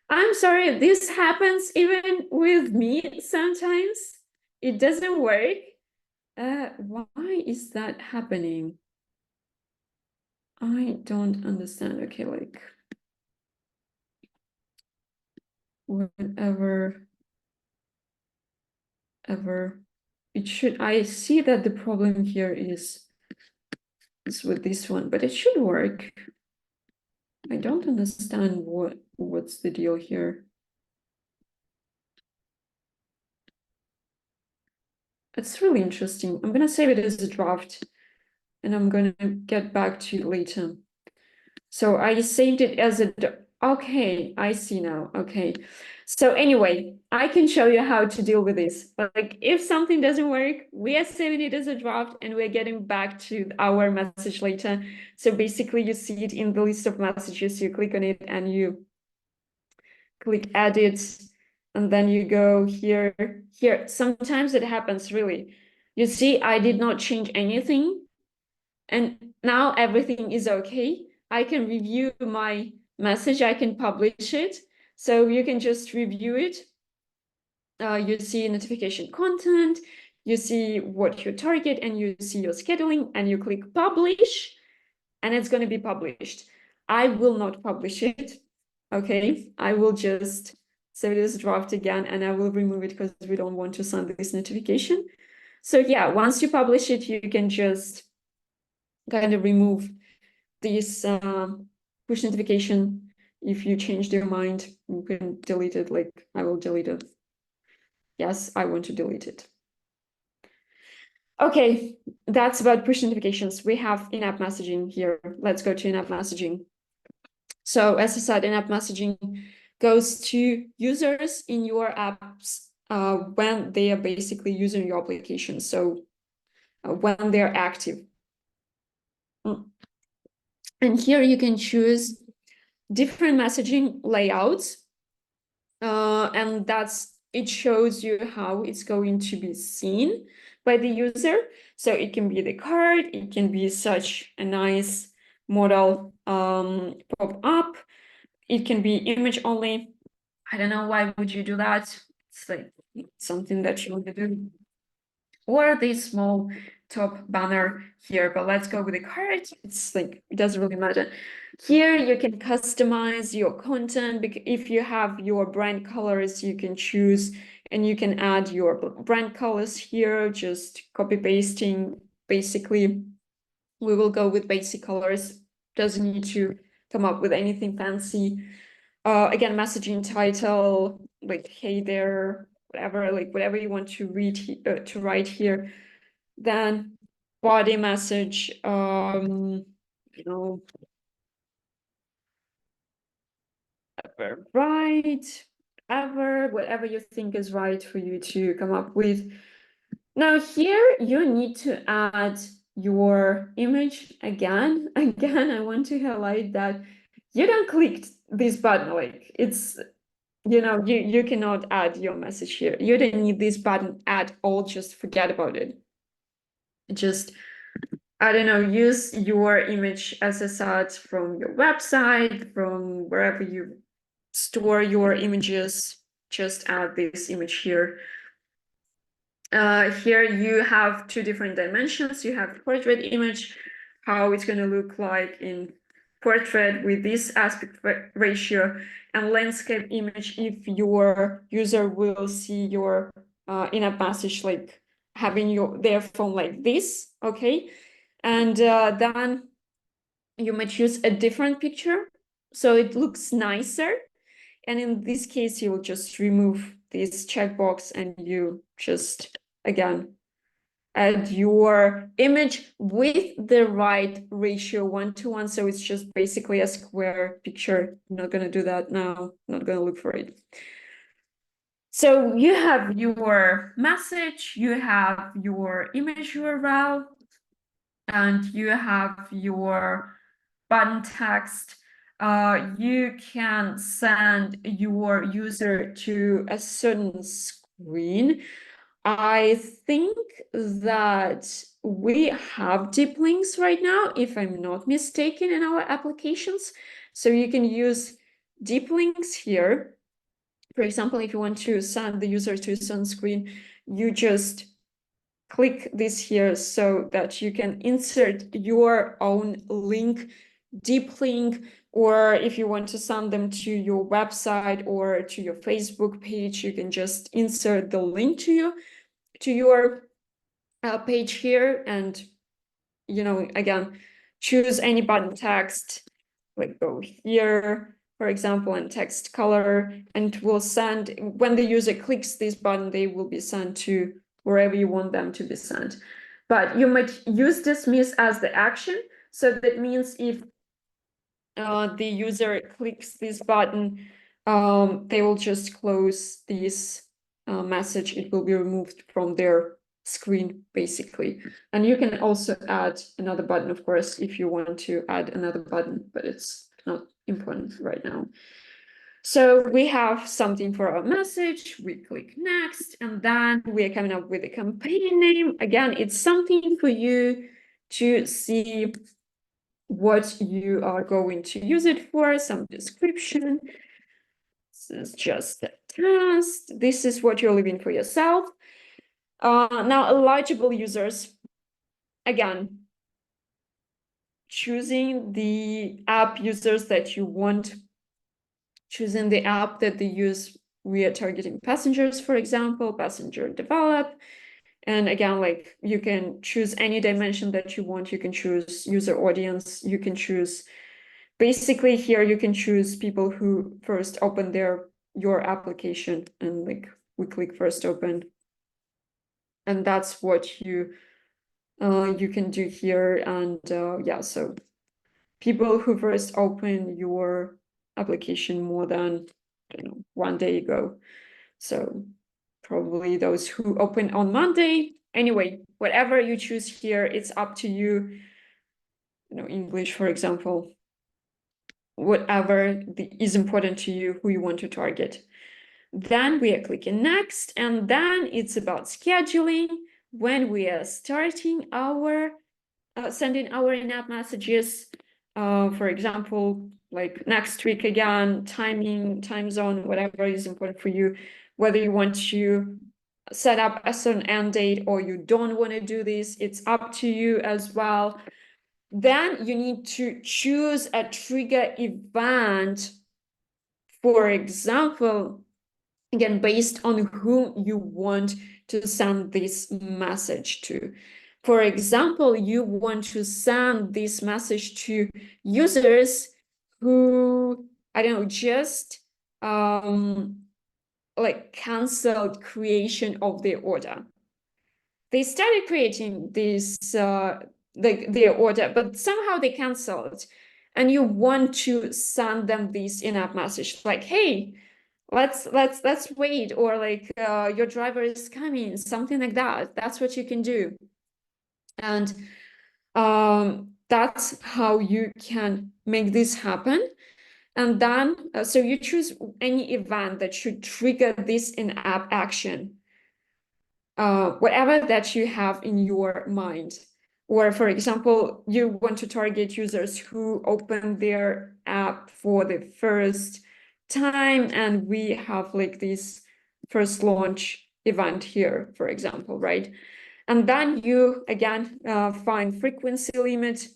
I'm sorry, this happens even with me sometimes. It doesn't work. Why is that happening? I don't understand. Okay, like whatever, ever. It should, I see that the problem here is with this one, but it should work. I don't understand what's the deal here. It's really interesting. I'm gonna save it as a draft and I'm gonna get back to you later. So I saved it as a Okay, I see now. Okay. So anyway, I can show you how to deal with this. Like if something doesn't work, we are saving it as a draft and we're getting back to our message later. So basically you see it in the list of messages, you click on it and you click edit, and then you go here. Sometimes it happens really. You see, I did not change anything. And now everything is okay. I can review my message, I can publish it. So you can just review it. You see notification content, you see what you target, and you see your scheduling, and you click publish, and it's going to be published. I will not publish it. Okay, I will just save this draft again, and I will remove it because we don't want to send this notification. So yeah, once you publish it, you can just kind of remove this push notification. If you changed your mind, you can delete it. Like I will delete it. Yes, I want to delete it. Okay, that's about push notifications. We have in-app messaging here. Let's go to in-app messaging. So as I said, in-app messaging goes to users in your apps when they are basically using your application. So when they're active. And here you can choose different messaging layouts. And it shows you how it's going to be seen by the user. So it can be the card, it can be such a nice modal pop-up, it can be image only. I don't know why would you do that. It's like something that you want to do. Or this small top banner here, but let's go with the card. It's like, it doesn't really matter. Here you can customize your content. If you have your brand colors, you can choose and you can add your brand colors here, just copy pasting. Basically, we will go with basic colors. Doesn't need to come up with anything fancy. Again, messaging title, like, hey there, whatever, like whatever you want to to write here. Then body message, you know, whatever you think is right for you to come up with. Now here you need to add your image again. Again, I want to highlight that you don't click this button, like it's, you cannot add your message here. You don't need this button at all, just forget about it. Just, I don't know, use your image as a set from your website, from wherever you store your images, just add this image here. Here you have two different dimensions. You have portrait image, how it's going to look like in portrait with this aspect ratio, and landscape image if your user will see your in-app message like having their phone like this, okay? And then you might choose a different picture so it looks nicer. And in this case, you will just remove this checkbox and you just, again, add your image with the right ratio 1:1. So it's just basically a square picture. I'm not going to do that now. Not going to look for it. So you have your message, you have your image URL, and you have your button text. You can send your user to a certain screen. I think that we have deep links right now, if I'm not mistaken, in our applications. So you can use deep links here. For example, if you want to send the user to a certain screen, you just click this here so that you can insert your own link, deep link, or if you want to send them to your website or to your Facebook page, you can just insert the link to your page here, and again, choose any button text, like go here, for example, and text color, and will send, when the user clicks this button, they will be sent to wherever you want them to be sent. But you might use dismiss as the action. So that means if the user clicks this button, they will just close this message. It will be removed from their screen, basically. And you can also add another button, of course, if you want to add another button, but it's not important right now. So we have something for our message, we click next, and then we are coming up with a campaign name. Again, it's something for you to see what you are going to use it for, some description. This is just a test. This is what you're leaving for yourself. Now, eligible users, again, choosing the app users that you want, choosing the app that they use. We are targeting passengers, for example, passenger develop. And again, like you can choose any dimension that you want. You can choose user audience. You can choose, basically here, you can choose people who first open your application, and like we click first open. And that's what you can do here. And yeah, so people who first open your application more than, I don't know, 1 day ago. So probably those who open on Monday. Anyway, whatever you choose here, it's up to you. You know, English, for example, whatever is important to you, who you want to target. Then we are clicking next, and then it's about scheduling when we are starting our sending our in-app messages. For example, like next week again, timing, time zone, whatever is important for you, whether you want to set up a certain end date or you don't want to do this, it's up to you as well. Then you need to choose a trigger event, for example, again, based on whom you want to send this message to. For example, you want to send this message to users who, I don't know, just like canceled creation of their order. They started creating this like their order, but somehow they canceled, and you want to send them this in-app message like, hey, let's wait, or like your driver is coming, something like that. That's what you can do. And that's how you can make this happen. And then so you choose any event that should trigger this in-app action, whatever that you have in your mind. Or for example, you want to target users who open their app for the first time, and we have like this first launch event here, for example, right? And then you again find frequency limit.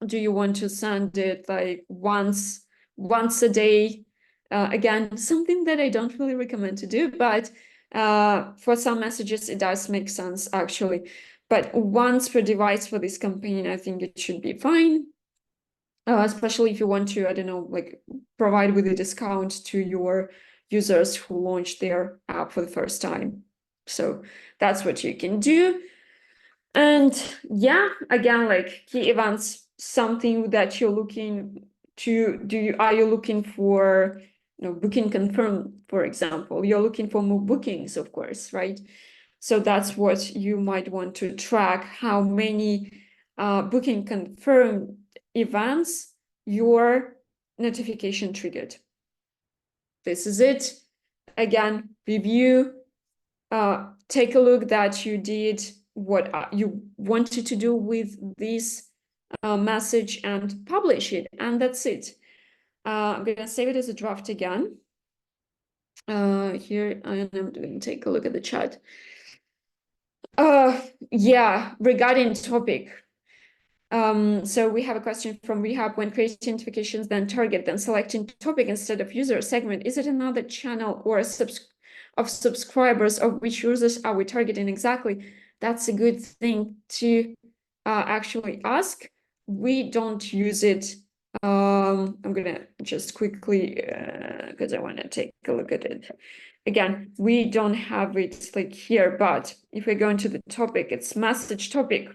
Do you want to send it like once a day? Again, something that I don't really recommend to do, but for some messages it does make sense actually. But once per device for this campaign, I think it should be fine. Especially if you want to, I don't know, like provide with a discount to your users who launch their app for the first time. So that's what you can do. And yeah, again, like key events, something that you're looking to are you looking for, booking confirmed, for example? You're looking for more bookings, of course, right? So that's what you might want to track, how many booking confirmed events your notification triggered. This is it. Again, review, take a look that you did what you wanted to do with this message and publish it, and that's it. I'm gonna save it as a draft again. Here I am doing, take a look at the chat. Yeah, regarding topic. So we have a question from Rehab. When creating notifications, then target, then selecting topic instead of user segment, is it another channel or of subscribers, of which users are we targeting exactly? That's a good thing to actually ask. We don't use it. I'm gonna just quickly, because I want to take a look at it. Again, we don't have it like here, but if we go into the topic, it's message topic.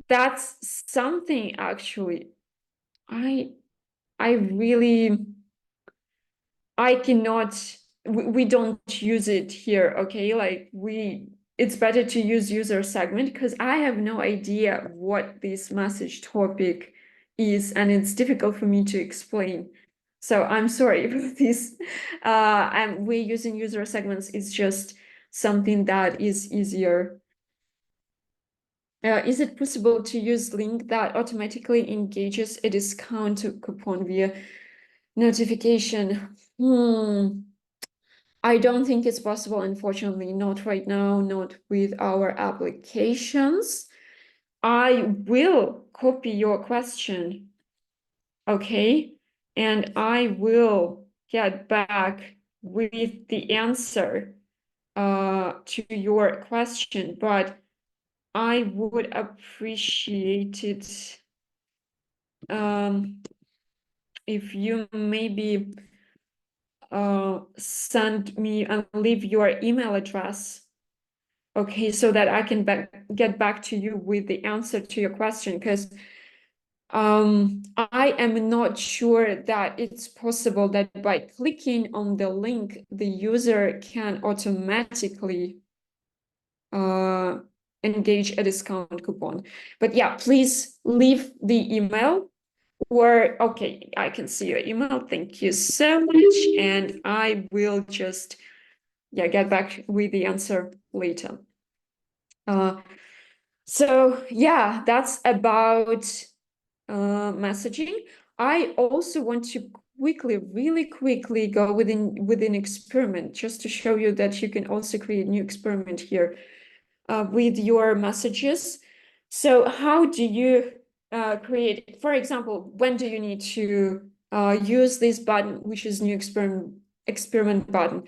that's something actually I really I cannot, we don't use it here, okay? Like it's better to use user segment because I have no idea what this message topic is, and it's difficult for me to explain. So I'm sorry for this. And we're using user segments. It's just something that is easier. Is it possible to use link that automatically engages a discount coupon via notification? I don't think it's possible, unfortunately, not right now, not with our applications. I will copy your question, okay? And I will get back with the answer to your question, but I would appreciate it if you maybe send me and leave your email address, okay, so that I can get back to you with the answer to your question, because I am not sure that it's possible that by clicking on the link, the user can automatically engage a discount coupon. But yeah, please leave the email. Or, okay, I can see your email. Thank you so much. And I will just, yeah, get back with the answer later. So yeah, that's about messaging. I also want to really quickly go within experiment, just to show you that you can also create new experiment here with your messages. So how do you create, for example, when do you need to use this button, which is new experiment button?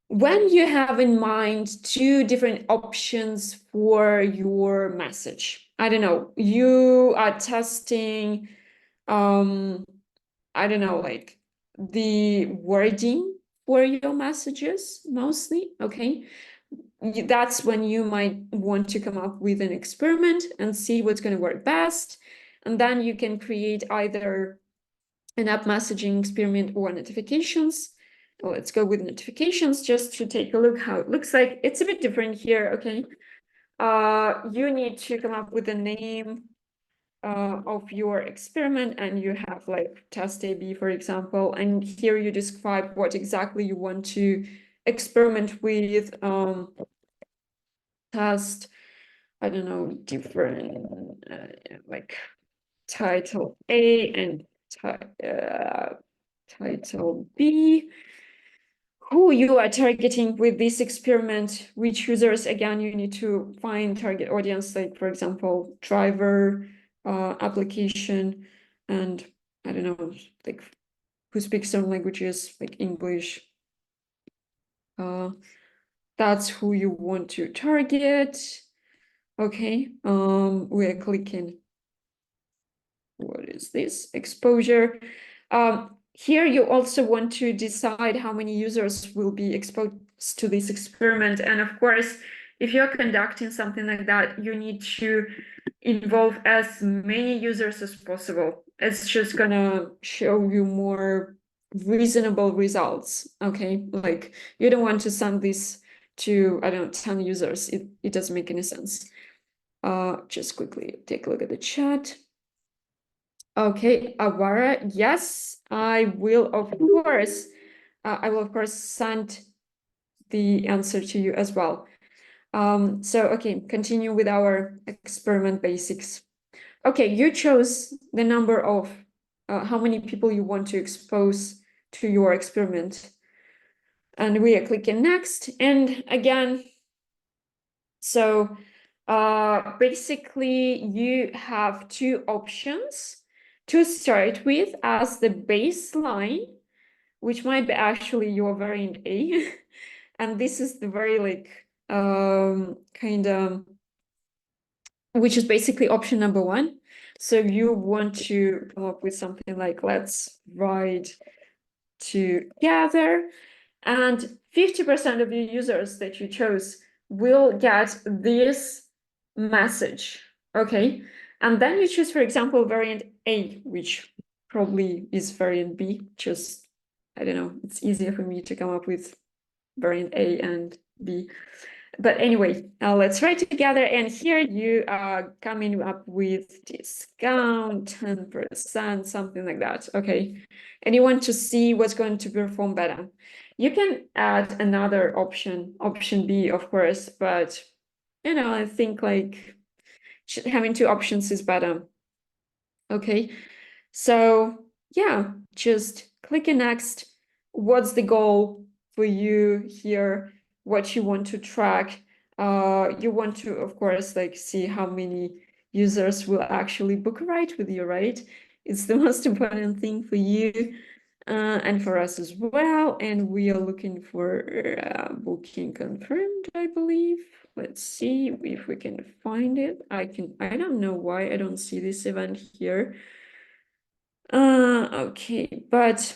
When you have in mind two different options for your message, I don't know, you are testing, I don't know, like the wording for your messages mostly, okay? That's when you might want to come up with an experiment and see what's going to work best. And then you can create either an app messaging experiment or notifications. Well, let's go with notifications just to take a look how it looks like. It's a bit different here, okay? You need to come up with a name of your experiment, and you have like test AB, for example, and here you describe what exactly you want to experiment with, test, I don't know, different like title A and title B. Who you are targeting with this experiment, which users, again, you need to find target audience, like, for example, driver, application, and I don't know, like who speaks some languages, like English. That's who you want to target. Okay, we're clicking. What is this? Exposure. Here you also want to decide how many users will be exposed to this experiment. And of course, if you're conducting something like that, you need to involve as many users as possible. It's just gonna show you more reasonable results, okay? Like you don't want to send this to, I don't know, 10 users. It doesn't make any sense. Just quickly take a look at the chat. Okay, Avara, yes, I will of course send the answer to you as well. So okay, continue with our experiment basics. Okay, you chose the number of how many people you want to expose to your experiment. And we are clicking next. And again, so basically you have two options to start with as the baseline, which might be actually your variant A. And this is the very like kind of, which is basically option number one. So you want to come up with something like, let's write together, and 50% of your users that you chose will get this message. Okay. And then you choose, for example, variant A, which probably is variant B. Just, I don't know, it's easier for me to come up with variant A and B. But anyway, let's try together. And here you are coming up with discount 10%, something like that. Okay. And you want to see what's going to perform better. You can add another option, option B, of course, but I think like having two options is better. Okay. So yeah, just click next. What's the goal for you here? What you want to track? You want to, of course, like see how many users will actually book a ride with you, right? It's the most important thing for you and for us as well. And we are looking for booking confirmed, I believe. Let's see if we can find it. I don't know why I don't see this event here. Okay, but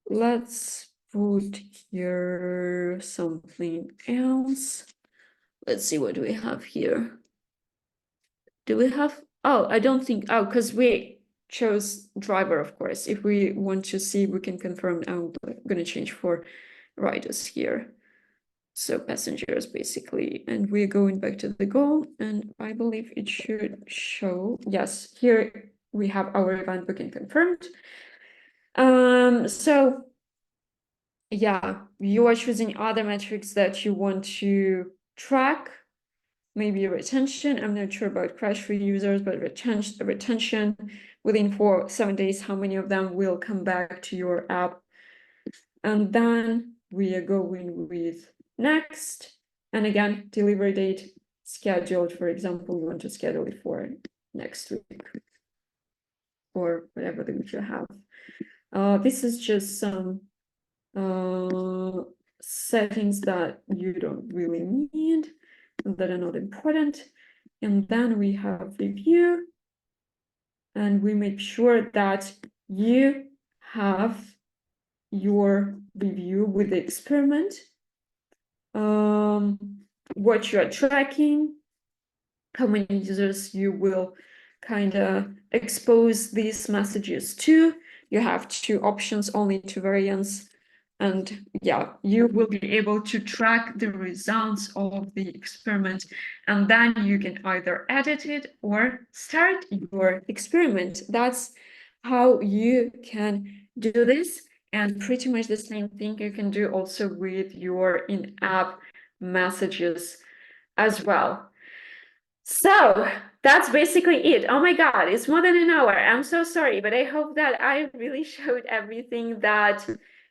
let's put here something else. Let's see, what do we have here? Do we have, oh, I don't think, oh, because we chose driver, of course. If we want to see, we can confirm. I'm going to change for riders here. So passengers, basically. And we're going back to the goal, and I believe it should show, yes, here we have our event booking confirmed. So yeah, you are choosing other metrics that you want to track, maybe retention. I'm not sure about crash-free users, but retention within 7 days, how many of them will come back to your app? And then we are going with next. And again, delivery date scheduled. For example, we want to schedule it for next week or whatever the week you have. This is just some settings that you don't really need, that are not important. And then we have review, and we make sure that you have your review with the experiment, what you are tracking, how many users you will kind of expose these messages to. You have two options, only two variants. And yeah, you will be able to track the results of the experiment. And then you can either edit it or start your experiment. That's how you can do this. And pretty much the same thing you can do also with your in-app messages as well. So that's basically it. Oh my God, it's more than an hour. I'm so sorry, but I hope that I really showed everything that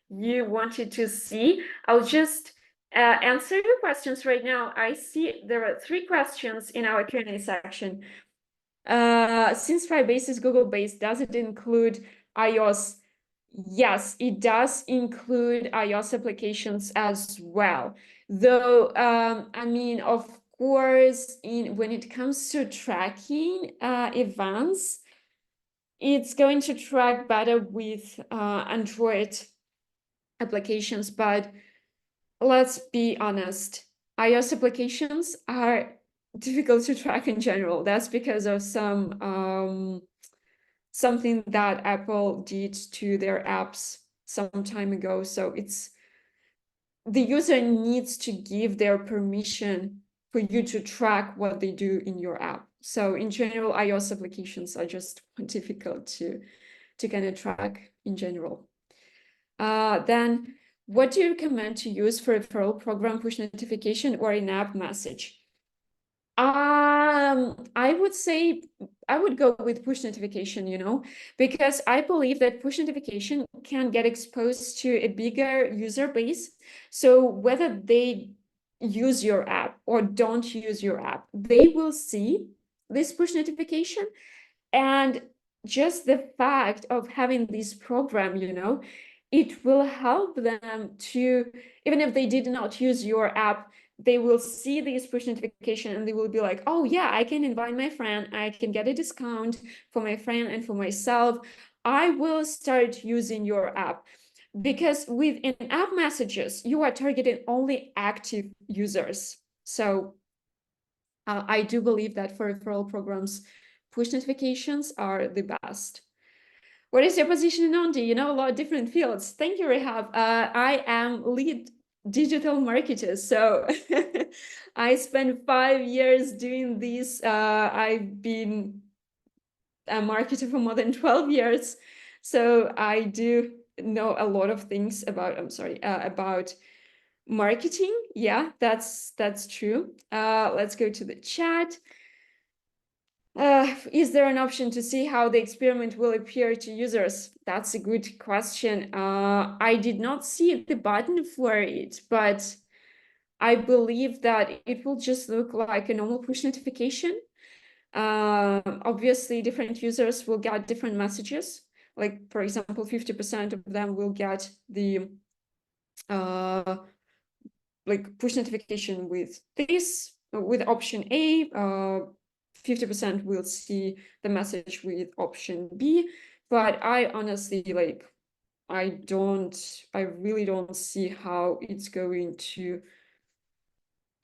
you wanted to see. I'll just answer your questions right now. I see there are 3 questions in our Q&A section. Since Firebase is Google-based, does it include iOS? Yes, it does include iOS applications as well. Though, I mean, of course, when it comes to tracking events, it's going to track better with Android applications, but let's be honest, iOS applications are difficult to track in general. That's because of something that Apple did to their apps some time ago. So the user needs to give their permission for you to track what they do in your app. So in general, iOS applications are just difficult to kind of track in general. Then what do you recommend to use for referral program, push notification, or in-app message? I would say I would go with push notification, because I believe that push notification can get exposed to a bigger user base. So whether they use your app or don't use your app, they will see this push notification. And just the fact of having this program, it will help them to, even if they did not use your app, they will see this push notification and they will be like, oh yeah, I can invite my friend, I can get a discount for my friend and for myself. I will start using your app. Because with in-app messages, you are targeting only active users. So I do believe that for referral programs, push notifications are the best. What is your position in Onde? You know a lot of different fields. Thank you, Rehab. I am lead digital marketer. So I spent 5 years doing this. I've been a marketer for more than 12 years. So I do know a lot of things about, about marketing. Yeah, that's true. Let's go to the chat. Is there an option to see how the experiment will appear to users? That's a good question. I did not see the button for it, but I believe that it will just look like a normal push notification. Obviously, different users will get different messages. Like, for example, 50% of them will get the like push notification with this, with option A. 50% will see the message with option B. But I honestly, like, I really don't see how it's going to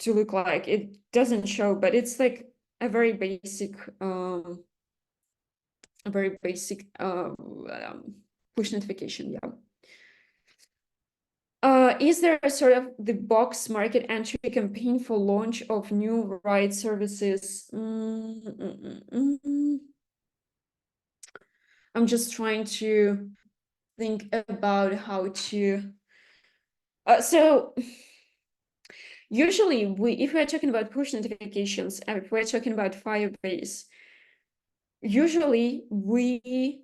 look like. It doesn't show, but it's like a very basic push notification. Yeah. Is there a sort of the box market entry campaign for launch of new ride services? I'm just trying to think about how to. So usually, if we're talking about push notifications, and if we're talking about Firebase, usually we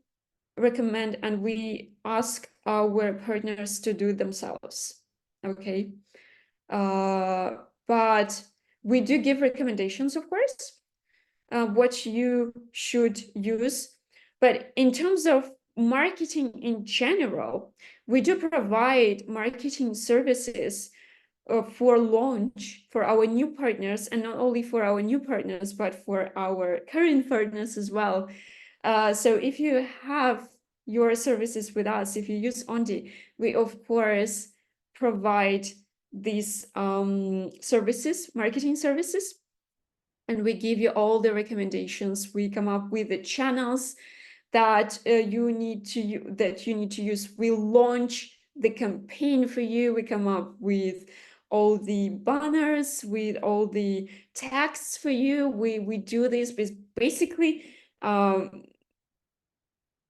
recommend and we ask our partners to do it themselves. Okay. But we do give recommendations, of course, what you should use. But in terms of marketing in general, we do provide marketing services for launch for our new partners, and not only for our new partners, but for our current partners as well. So if you have your services with us, if you use Onde, we of course provide these services, marketing services, and we give you all the recommendations. We come up with the channels that you need to use. We launch the campaign for you. We come up with all the banners, with all the texts for you. We do this with basically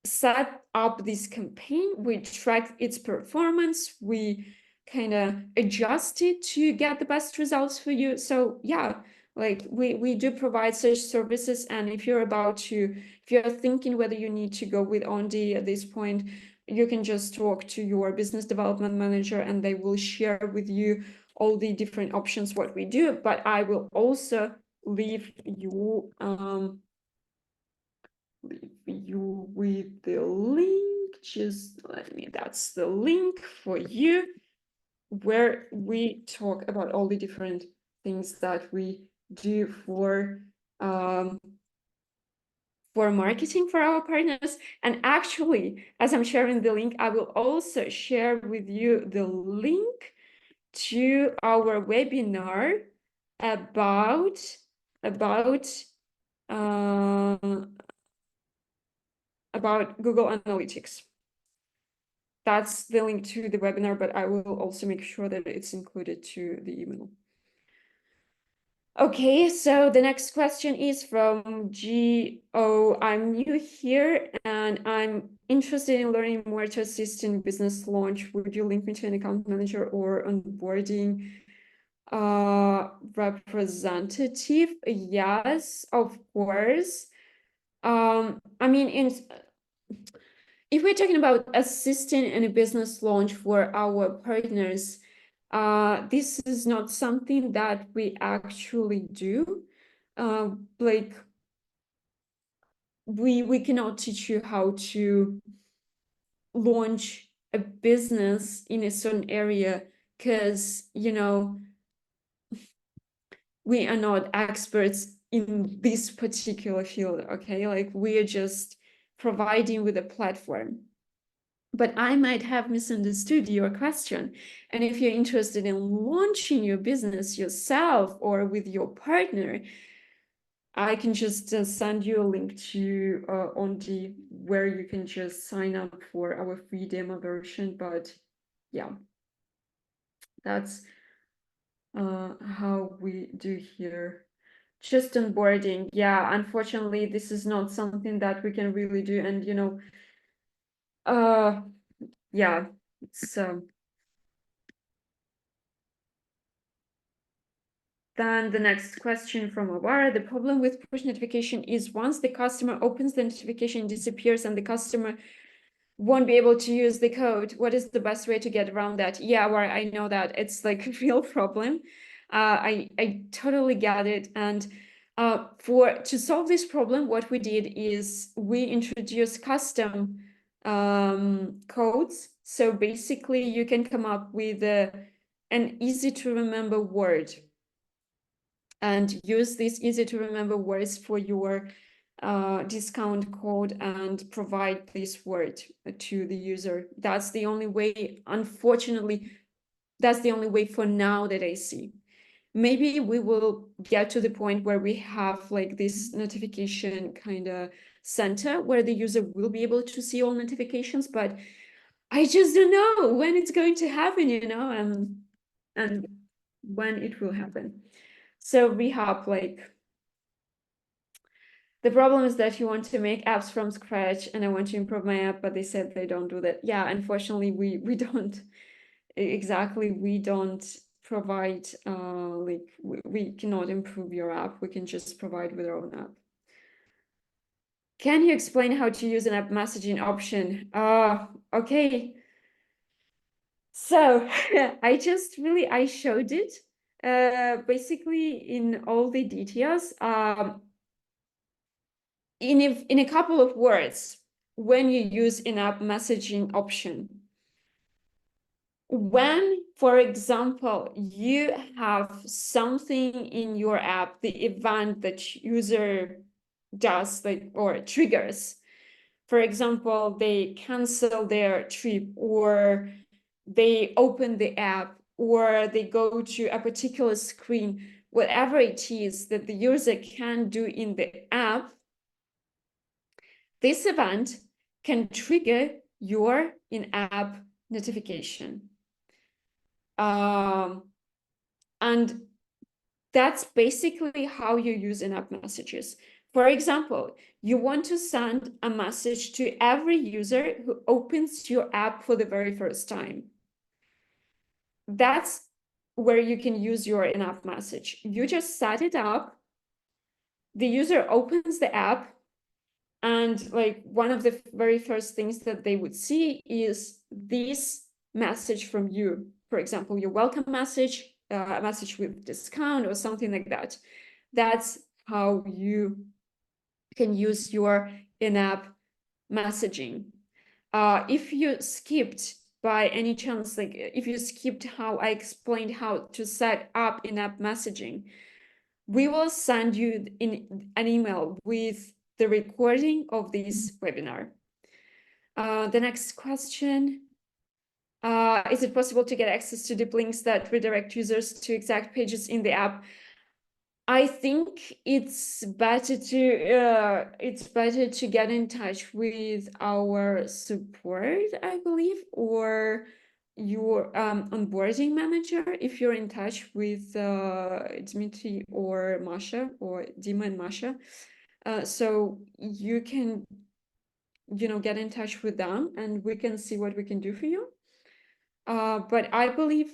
set up this campaign. We track its performance. We kind of adjust it to get the best results for you. So yeah, like we do provide such services. And if you're thinking whether you need to go with Onde at this point, you can just talk to your business development manager and they will share with you all the different options what we do. But I will also leave you with the link. That's the link for you, where we talk about all the different things that we do for marketing for our partners. And actually, as I'm sharing the link, I will also share with you the link to our webinar about Google Analytics. That's the link to the webinar, but I will also make sure that it's included to the email. Okay, so the next question is from G.O. I'm new here and I'm interested in learning more to assist in business launch. Would you link me to an account manager or onboarding representative? Yes, of course. I mean, if we're talking about assisting in a business launch for our partners, this is not something that we actually do. Like we cannot teach you how to launch a business in a certain area, because we are not experts in this particular field. Okay, like we are just providing with a platform. but I might have misunderstood your question. And if you're interested in launching your business yourself or with your partner, I can just send you a link to Onde, where you can just sign up for our free demo version. But yeah, that's how we do here. Just onboarding. Yeah, unfortunately, this is not something that we can really do. And, yeah, it's then the next question from Awara. The problem with push notification is once the customer opens the notification, it disappears, and the customer won't be able to use the code. What is the best way to get around that? Yeah, well, I know that it's like a real problem. I totally get it. And to solve this problem, what we did is we introduced custom codes. So basically, you can come up with an easy to remember word and use these easy to remember words for your discount code and provide this word to the user. That's the only way, unfortunately, that's the only way for now that I see. Maybe we will get to the point where we have like this notification kind of center where the user will be able to see all notifications, but I just don't know when it's going to happen, and when it will happen. So we have like, the problem is that you want to make apps from scratch and I want to improve my app, but they said they don't do that. Yeah, unfortunately, we don't exactly, we don't provide, like, we cannot improve your app. We can just provide with our own app. Can you explain how to use an app messaging option? Okay. So I showed it basically in all the details. In a couple of words, when you use in-app messaging option, when, for example, you have something in your app, the event that user does, like, or triggers, for example, they cancel their trip, or they open the app, or they go to a particular screen, whatever it is that the user can do in the app, this event can trigger your in-app notification. And that's basically how you use in-app messages. For example, you want to send a message to every user who opens your app for the very first time. That's where you can use your in-app message. You just set it up, the user opens the app, and like one of the very first things that they would see is this message from you. For example, your welcome message, a message with discount or something like that. That's how you can use your in-app messaging. If you skipped by any chance, like if you skipped how I explained how to set up in-app messaging, we will send you in an email with the recording of this webinar. The next question, is it possible to get access to deep links that redirect users to exact pages in the app? I think it's better to get in touch with our support, I believe, or your onboarding manager if you're in touch with Dmitry or Masha, or Dima and Masha. So you can, get in touch with them and we can see what we can do for you. But I believe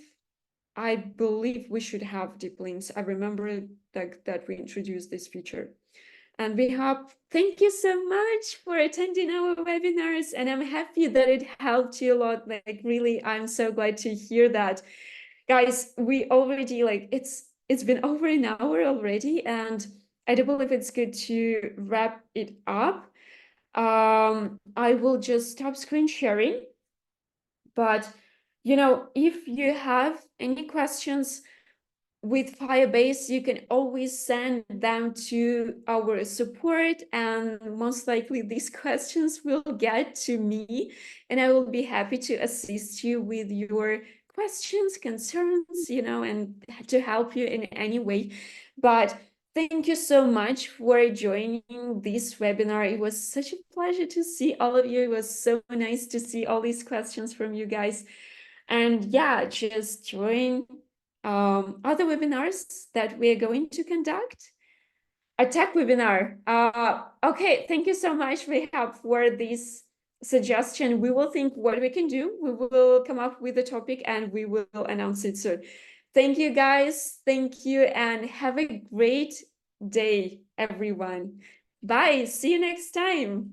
we should have deep links. I remember that we introduced this feature. And we have, thank you so much for attending our webinars. And I'm happy that it helped you a lot. Like, really, I'm so glad to hear that. Guys, we already, like, it's been over an hour already. And I do believe it's good to wrap it up. I will just stop screen sharing. But, if you have any questions, with Firebase, you can always send them to our support, and most likely these questions will get to me, and I will be happy to assist you with your questions, concerns, and to help you in any way. But thank you so much for joining this webinar. It was such a pleasure to see all of you. It was so nice to see all these questions from you guys. And yeah, just join other webinars that we're going to conduct. A tech webinar. Okay, thank you so much, Rehab, for this suggestion. We will think what we can do. We will come up with a topic and we will announce it soon. Thank you, guys. Thank you, and have a great day, everyone. Bye. See you next time.